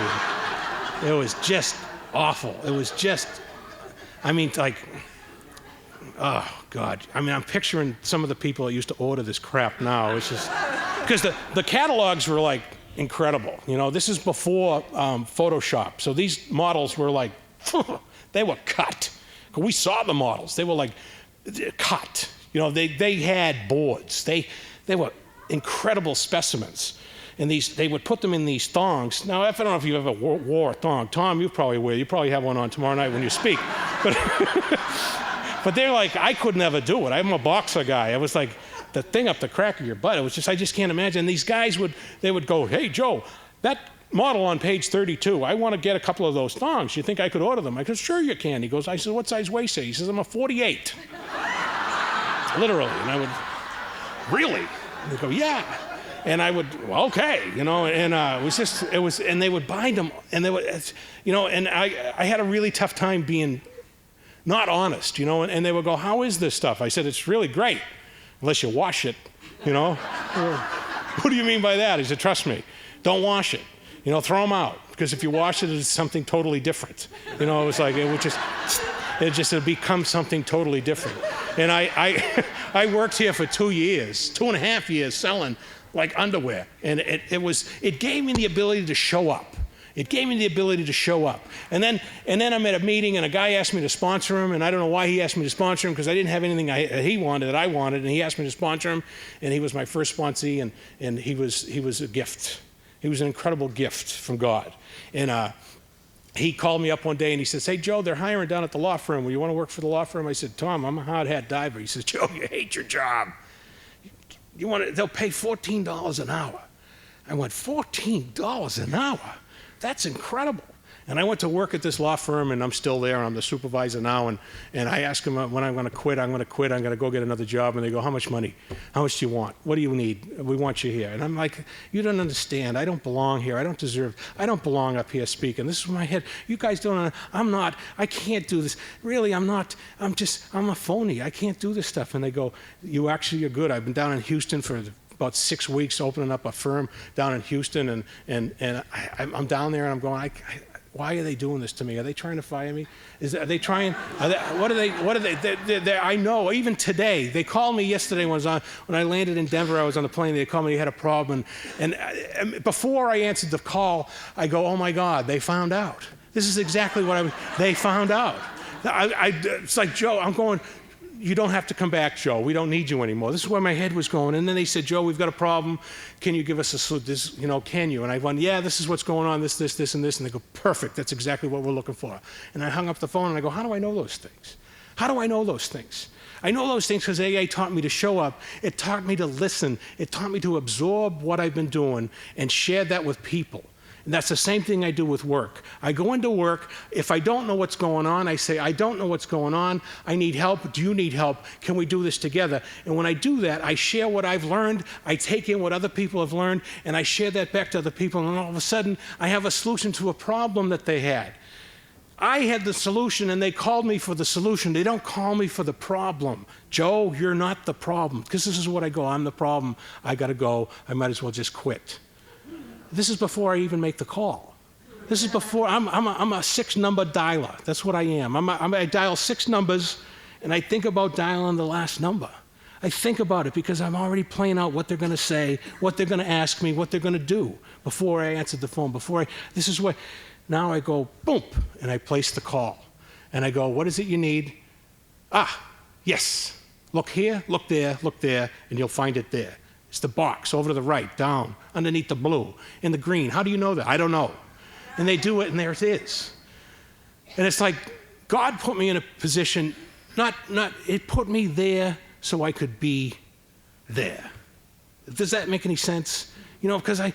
It was just awful. It was just, oh, God. I'm picturing some of the people that used to order this crap now. It's just, because the catalogs were like incredible. You know, this is before Photoshop. So these models were like, they were cut. We saw the models. They were like cut. You know, they had boards. They were incredible specimens. And they would put them in these thongs. Now, I don't know if you ever wore a thong. Tom, you probably have one on tomorrow night when you speak. But they're like, I could never do it. I'm a boxer guy. I was like, the thing up the crack of your butt. It was just, I just can't imagine. And these guys would go, hey, Joe, that model on page 32, I want to get a couple of those thongs. You think I could order them? I go, sure you can. He goes, I said, what size waist? He says, I'm a 48. Literally. And I would, really? And they go, yeah. And I would, well, okay, you know, and and they would bind them, and they would, you know, and I had a really tough time being not honest, you know, and they would go, how is this stuff? I said, it's really great, unless you wash it, you know. What do you mean by that? He said, trust me, don't wash it, you know, throw them out, because if you wash it, it's something totally different. You know, it was like, it'd become something totally different. And I worked here for 2 years, 2.5 years selling like underwear, and it gave me the ability to show up. It gave me the ability to show up. And then I'm at a meeting, and a guy asked me to sponsor him, and I don't know why he asked me to sponsor him, because I didn't have anything he wanted that I wanted, and he asked me to sponsor him, and he was my first sponsee, and he was a gift. He was an incredible gift from God. And he called me up one day, and he says, hey, Joe, they're hiring down at the law firm. Will you want to work for the law firm? I said, Tom, I'm a hard hat diver. He says, Joe, you hate your job. They'll pay $14 an hour. I went, $14 an hour? That's incredible. And I went to work at this law firm, and I'm still there. I'm the supervisor now, and I ask them when I'm going to quit. I'm going to go get another job. And they go, how much money? How much do you want? What do you need? We want you here. And I'm like, you don't understand. I don't belong here. I don't belong up here speaking. This is my head. You guys don't, I can't do this. Really, I'm a phony. I can't do this stuff. And they go, you actually are good. I've been down in Houston for about 6 weeks opening up a firm down in Houston, and I'm down there, and I'm going, why are they doing this to me? Are they trying to fire me? What are they? I know, even today, they called me yesterday when I landed in Denver. I was on the plane. They called me. They had a problem. And before I answered the call, I go, oh my God, they found out. This is exactly they found out. It's like, Joe, I'm going, you don't have to come back, Joe. We don't need you anymore. This is where my head was going. And then they said, Joe, we've got a problem. Can you give us can you? And I went, yeah, this is what's going on, this, and this. And they go, perfect. That's exactly what we're looking for. And I hung up the phone, and I go, how do I know those things? How do I know those things? I know those things because AA taught me to show up. It taught me to listen. It taught me to absorb what I've been doing and share that with people. And that's the same thing I do with work. I go into work. If I don't know what's going on, I say, I don't know what's going on. I need help. Do you need help? Can we do this together? And when I do that, I share what I've learned. I take in what other people have learned, and I share that back to other people. And all of a sudden, I have a solution to a problem that they had. I had the solution, and they called me for the solution. They don't call me for the problem. Joe, you're not the problem. Because this is what I go, I'm the problem. I got to go. I might as well just quit. This is before I even make the call. This is before, I'm a 6-number dialer. That's what I am. I dial 6 numbers, and I think about dialing the last number. I think about it because I'm already playing out what they're going to say, what they're going to ask me, what they're going to do before I answer the phone. Now I go, boom, and I place the call. And I go, what is it you need? Yes. Look here, look there, and you'll find it there. It's the box over to the right, down, underneath the blue, in the green. How do you know that? I don't know. And they do it, and there it is. And it's like God put me in a position, it put me there so I could be there. Does that make any sense? Because I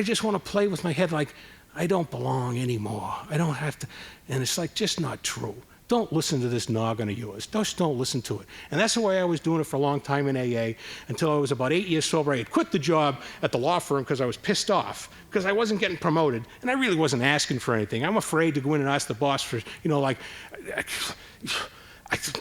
just want to play with my head like I don't belong anymore. I don't have to. And it's like just not true. Don't listen to this noggin of yours. Just don't listen to it. And that's the way I was doing it for a long time in AA until I was about 8 years sober. I had quit the job at the law firm because I was pissed off because I wasn't getting promoted, and I really wasn't asking for anything. I'm afraid to go in and ask the boss for,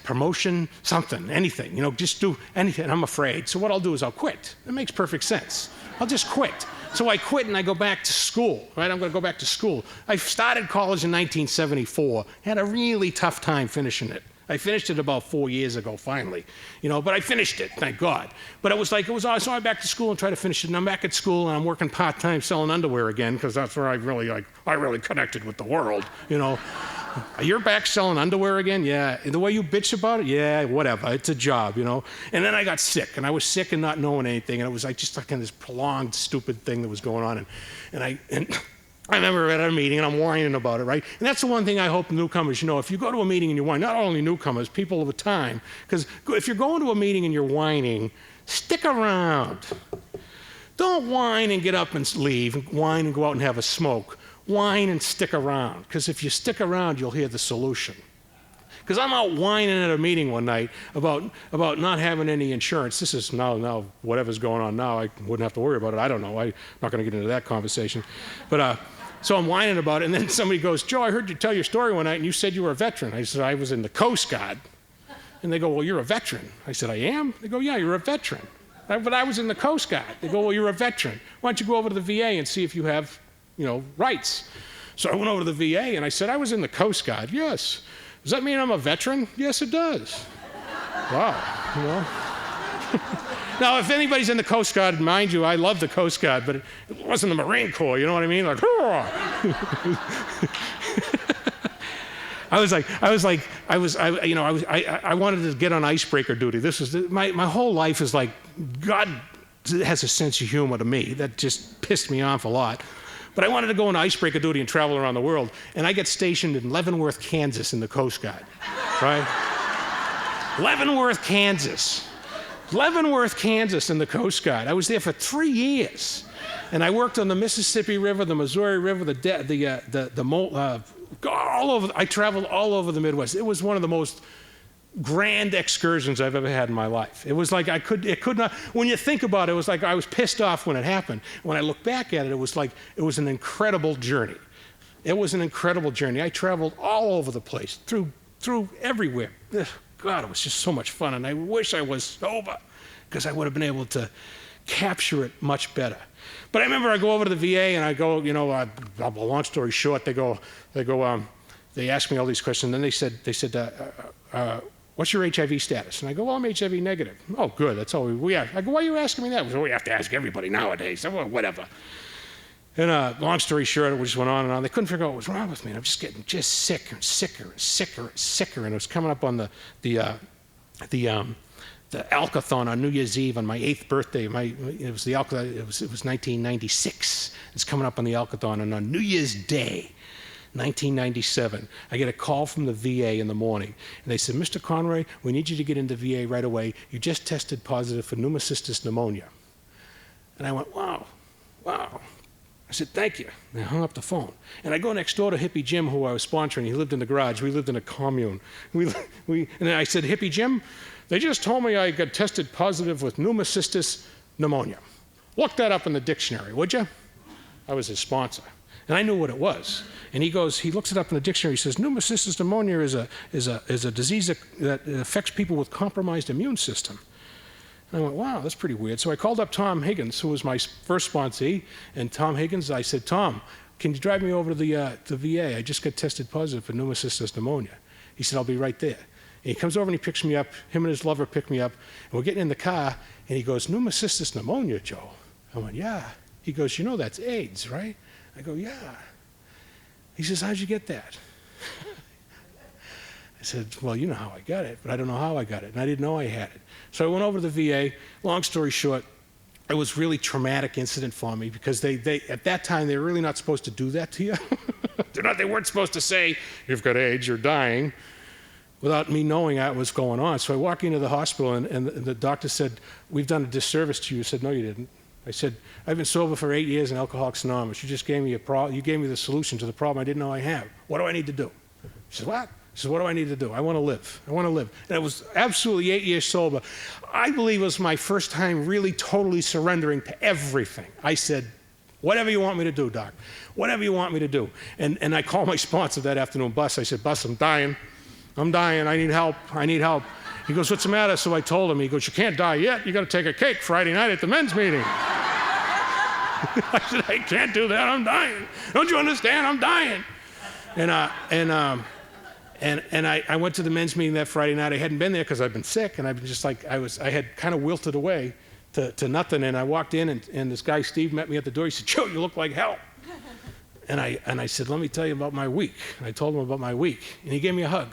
promotion, something, anything, just do anything. I'm afraid. So what I'll do is I'll quit. It makes perfect sense. I'll just quit. So I quit and I go back to school, right? I'm going to go back to school. I started college in 1974. Had a really tough time finishing it. I finished it about 4 years ago, finally, but I finished it, thank God. But it was awesome. So I went back to school and tried to finish it. And I'm back at school and I'm working part-time selling underwear again because that's where I really connected with the world, You're back selling underwear again? Yeah. The way you bitch about it? Yeah, whatever. It's a job, And then I got sick, and I was sick and not knowing anything, and it was just like in this prolonged, stupid thing that was going on. And I remember at a meeting, and I'm whining about it, right? And that's the one thing I hope newcomers, if you go to a meeting and you whine, not only newcomers, people of the time, because if you're going to a meeting and you're whining, stick around. Don't whine and get up and leave, whine and go out and have a smoke. Whine and stick around, because if you stick around, you'll hear the solution. Because I'm out whining at a meeting one night about not having any insurance. This is now whatever's going on now, I wouldn't have to worry about it. I don't know. I'm not going to get into that conversation. But so I'm whining about it, and then somebody goes, Joe, I heard you tell your story one night, and you said you were a veteran. I said, I was in the Coast Guard. And they go, well, you're a veteran. I said, I am? They go, yeah, you're a veteran. But I was in the Coast Guard. They go, well, you're a veteran. Why don't you go over to the VA and see if you have rights. So I went over to the VA and I said, I was in the Coast Guard. Yes. Does that mean I'm a veteran? Yes, it does. Wow. Now, if anybody's in the Coast Guard, mind you, I love the Coast Guard, but it wasn't the Marine Corps, you know what I mean? Like, I wanted to get on icebreaker duty. This was my whole life is like, God has a sense of humor to me. That just pissed me off a lot. But I wanted to go on icebreaker duty and travel around the world, and I get stationed in Leavenworth, Kansas in the Coast Guard, right? Leavenworth, Kansas. Leavenworth, Kansas in the Coast Guard. I was there for 3 years. And I worked on the Mississippi River, the Missouri River, all over. I traveled all over the Midwest. It was one of the most grand excursions I've ever had in my life. It was like it could not, when you think about it, it was like I was pissed off when it happened. When I look back at it, it was like, it was an incredible journey. It was an incredible journey. I traveled all over the place, through everywhere. God, it was just so much fun, and I wish I was sober, because I would have been able to capture it much better. But I remember I go over to the VA, and I go, long story short, they asked me all these questions, and then they said, what's your HIV status? And I go, well, I'm HIV negative. Oh, good, that's all we ask. I go, why are you asking me that? Well, we have to ask everybody nowadays. So, well, whatever. And long story short, it just went on and on. They couldn't figure out what was wrong with me. And I'm just getting sicker and sicker and sicker and sicker. And it was coming up on the Alkathon on New Year's Eve on my 8th birthday. It was 1996. It's coming up on the Alkathon, and on New Year's Day, 1997, I get a call from the VA in the morning, and they said, Mr. Conroy, we need you to get into VA right away. You just tested positive for pneumocystis pneumonia. And I went, wow. I said, thank you. And I hung up the phone. And I go next door to Hippie Jim, who I was sponsoring. He lived in the garage. We lived in a commune. And I said, Hippie Jim, they just told me I got tested positive with pneumocystis pneumonia. Look that up in the dictionary, would you? I was his sponsor. And I knew what it was. And he looks it up in the dictionary. He says, pneumocystis pneumonia is a disease that affects people with compromised immune system. And I went, wow, that's pretty weird. So I called up Tom Higgins, who was my first sponsee. And Tom Higgins, I said, Tom, can you drive me over to the VA? I just got tested positive for pneumocystis pneumonia. He said, I'll be right there. And he comes over and he picks me up. Him and his lover pick me up. And we're getting in the car. And he goes, pneumocystis pneumonia, Joe. I went, yeah. He goes, you know that's AIDS, right? I go, yeah. He says, how'd you get that? I said, well, you know how I got it, but I don't know how I got it, and I didn't know I had it. So I went over to the VA. Long story short, it was a really traumatic incident for me, because they at that time, they were really not supposed to do that to you. They weren't supposed to say, you've got AIDS, you're dying, without me knowing what was going on. So I walk into the hospital, and the doctor said, we've done a disservice to you. I said, no, you didn't. I said, I've been sober for 8 years in Alcoholics Anonymous. You just gave me you gave me the solution to the problem I didn't know I have. What do I need to do? She said, what? She said, what do I need to do? I want to live. I want to live. And I was absolutely 8 years sober. I believe it was my first time really totally surrendering to everything. I said, whatever you want me to do, Doc. Whatever you want me to do. And I called my sponsor that afternoon, Bus. I said, Bus, I'm dying. I need help. He goes, what's the matter? So I told him. He goes, you can't die yet. You got to take a cake Friday night at the men's meeting. I said, I can't do that. I'm dying. Don't you understand? I'm dying. And I went to the men's meeting that Friday night. I hadn't been there because I've been sick, and I've been just like, I had kind of wilted away to nothing. And I walked in, and this guy, Steve, met me at the door. He said, Joe, you look like hell. And I said, let me tell you about my week. And I told him about my week. And he gave me a hug.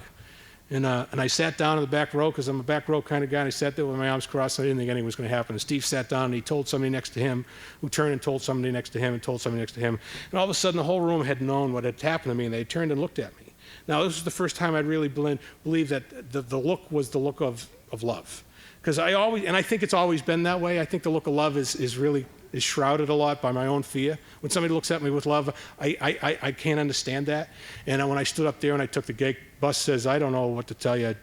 And I sat down in the back row, because I'm a back row kind of guy, and I sat there with my arms crossed. I didn't think anything was going to happen. And Steve sat down, and he told somebody next to him, who turned and told somebody next to him, and told somebody next to him. And all of a sudden, the whole room had known what had happened to me, and they turned and looked at me. Now, this was the first time I'd really believed that the look was the look of love. Because I think it's always been that way. I think the look of love is really shrouded a lot by my own fear. When somebody looks at me with love, I can't understand that. And when I stood up there and I took the gate, Bus says, I don't know what to tell you.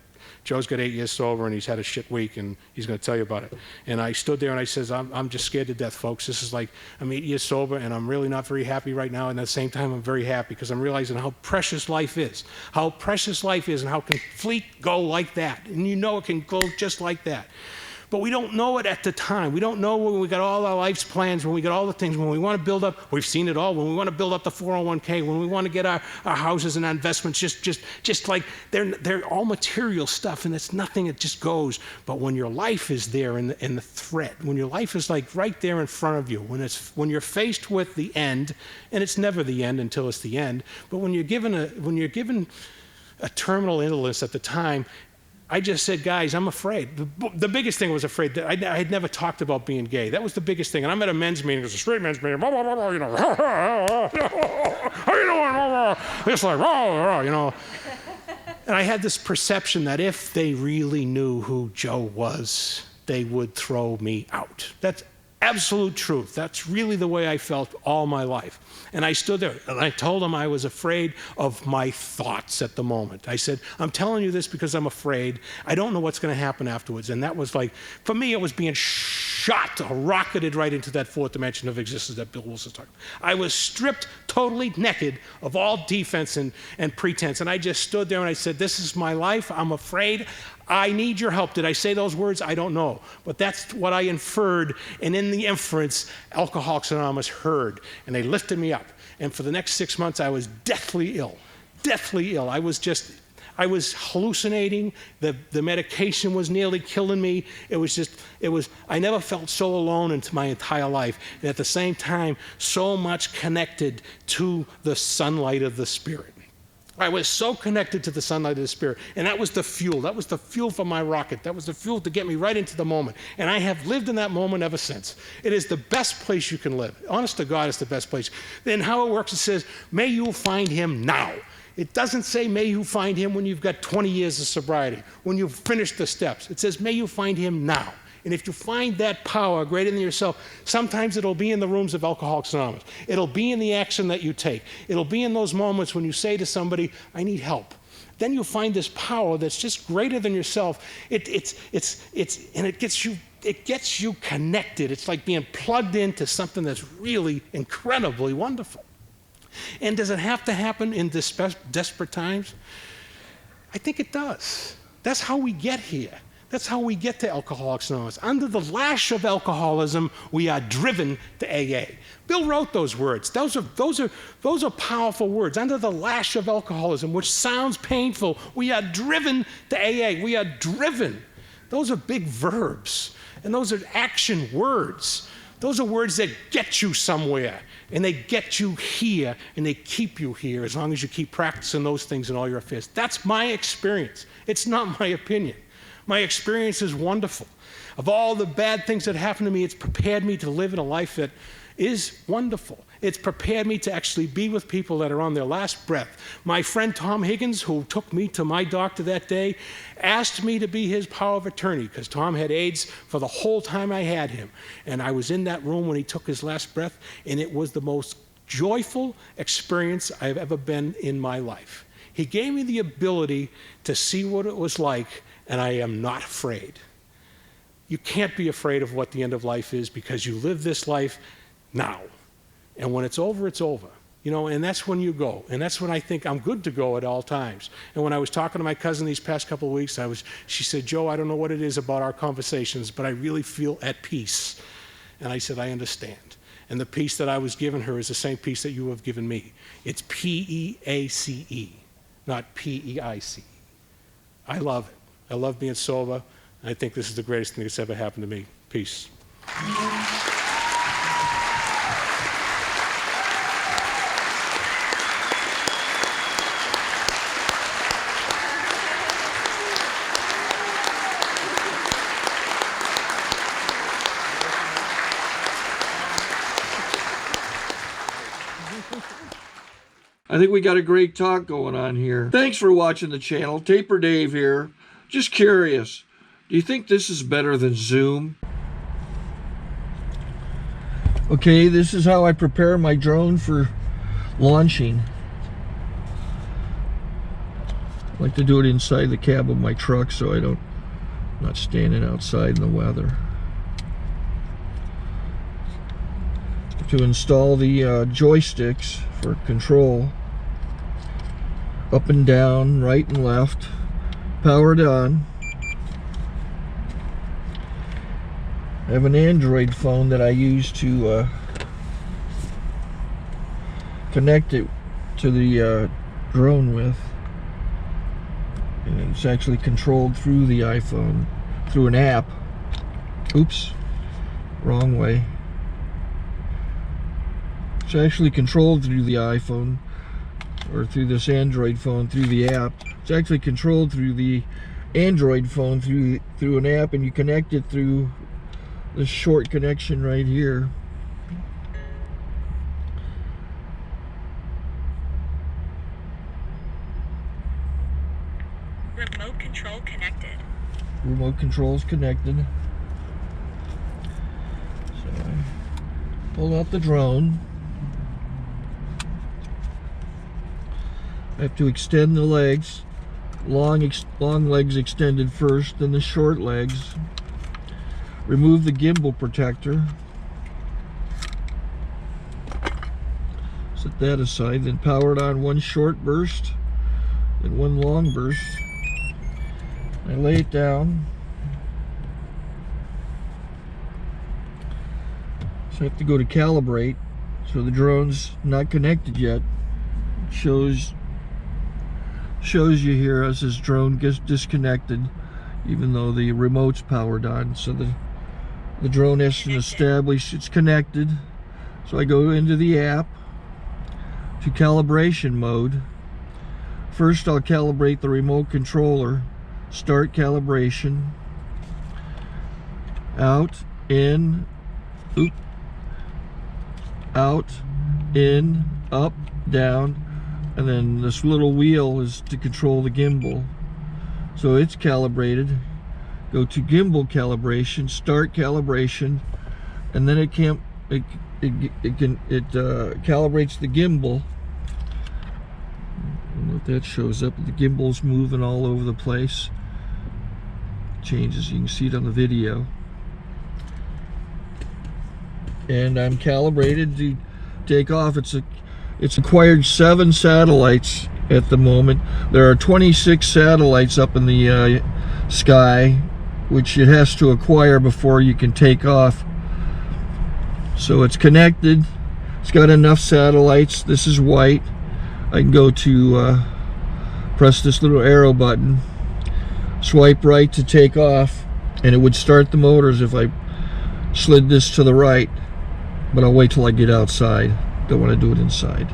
Joe's got 8 years sober, and he's had a shit week, and he's going to tell you about it. And I stood there and I says, I'm just scared to death, folks. This is like, I'm 8 years sober, and I'm really not very happy right now. And at the same time, I'm very happy, because I'm realizing how precious life is. How precious life is, and how can fleet go like that. And you know it can go just like that. But we don't know it at the time. We don't know when we got all our life's plans, when we got all the things, when we want to build up, we've seen it all, when we want to build up the 401k, when we want to get our houses and our investments, just like they're all material stuff, and it's nothing, it just goes. But when your life is there in the threat, when your life is like right there in front of you, when you're faced with the end, and it's never the end until it's the end, but when you're given a terminal illness at the time, I just said, guys, I'm afraid. The biggest thing was afraid that I had never talked about being gay. That was the biggest thing. And I'm at a men's meeting. It was a straight men's meeting. Blah, blah, blah, blah, you know. How you doing? Blah, blah. Just like, blah, blah, blah, you know. And I had this perception that if they really knew who Joe was, they would throw me out. That's absolute truth. That's really the way I felt all my life. And I stood there and I told them I was afraid of my thoughts at the moment. I said, I'm telling you this because I'm afraid. I don't know what's going to happen afterwards. And that was like, for me, it was being shot or rocketed right into that fourth dimension of existence that Bill Wilson's talking about. I was stripped totally naked of all defense and pretense. And I just stood there and I said, this is my life. I'm afraid. I need your help. Did I say those words? I don't know. But that's what I inferred. And in the inference, Alcoholics Anonymous heard. And they lifted me up. And for the next 6 months, I was deathly ill. Deathly ill. I was hallucinating. The medication was nearly killing me. I never felt so alone in my entire life. And at the same time, so much connected to the sunlight of the Spirit. I was so connected to the sunlight of the Spirit, and that was the fuel. That was the fuel for my rocket. That was the fuel to get me right into the moment. And I have lived in that moment ever since. It is the best place you can live. Honest to God, it's the best place. Then how it works, it says, may you find him now. It doesn't say, may you find him when you've got 20 years of sobriety, when you've finished the steps. It says, may you find him now. And if you find that power greater than yourself, sometimes it'll be in the rooms of Alcoholics Anonymous. It'll be in the action that you take. It'll be in those moments when you say to somebody, I need help. Then you'll find this power that's just greater than yourself. And it gets you connected. It's like being plugged into something that's really incredibly wonderful. And does it have to happen in desperate times? I think it does. That's how we get here. That's how we get to Alcoholics Anonymous. Under the lash of alcoholism, we are driven to AA. Bill wrote those words. Those are powerful words. Under the lash of alcoholism, which sounds painful, we are driven to AA. We are driven. Those are big verbs, and those are action words. Those are words that get you somewhere, and they get you here, and they keep you here as long as you keep practicing those things in all your affairs. That's my experience. It's not my opinion. My experience is wonderful. Of all the bad things that happened to me, it's prepared me to live in a life that is wonderful. It's prepared me to actually be with people that are on their last breath. My friend Tom Higgins, who took me to my doctor that day, asked me to be his power of attorney because Tom had AIDS for the whole time I had him. And I was in that room when he took his last breath, and it was the most joyful experience I've ever been in my life. He gave me the ability to see what it was like, and I am not afraid. You can't be afraid of what the end of life is because you live this life now. And when it's over, it's over. And that's when you go. And that's when I think I'm good to go at all times. And when I was talking to my cousin these past couple of weeks, she said, Joe, I don't know what it is about our conversations, but I really feel at peace. And I said, I understand. And the peace that I was giving her is the same peace that you have given me. It's P-E-A-C-E, not P-E-I-C. I love it. I love being sober. I think this is the greatest thing that's ever happened to me. Peace. I think we got a great talk going on here. Thanks for watching the channel. Taper Dave here. Just curious, do you think this is better than Zoom? Okay, this is how I prepare my drone for launching. I like to do it inside the cab of my truck so I'm not standing outside in the weather. To install the joysticks for control, up and down, right and left, powered on. I have an Android phone that I use to connect it to the drone with, and it's actually controlled through the iPhone, through an app. Oops, wrong way. It's actually controlled through the iPhone, or through this Android phone, through the app. It's actually controlled through the Android phone, through an app, and you connect it through this short connection right here. Remote control connected. Remote control's connected. pull out the drone. I have to extend the legs. Long legs extended first, then the short legs. Remove the gimbal protector. Set that aside, then power it on one short burst and one long burst. I lay it down. So I have to go to calibrate. So the drone's not connected yet. It shows you here as this drone gets disconnected, even though the remote's powered on. So the drone has to establish it's connected. So I go into the app to calibration mode. First I'll calibrate the remote controller. Start calibration. Out, in, oop, out, in, up, down, and then this little wheel is to control the gimbal. So it's calibrated. Go to gimbal calibration, start calibration, and then it calibrates the gimbal. I don't know if that shows up. The gimbal's moving all over the place. Changes, you can see it on the video. And I'm calibrated to take off. It's acquired 7 satellites at the moment. There are 26 satellites up in the sky, which it has to acquire before you can take off. So it's connected. It's got enough satellites. This is white. I can go to press this little arrow button, swipe right to take off, and it would start the motors if I slid this to the right. But I'll wait till I get outside. Don't want to do it inside.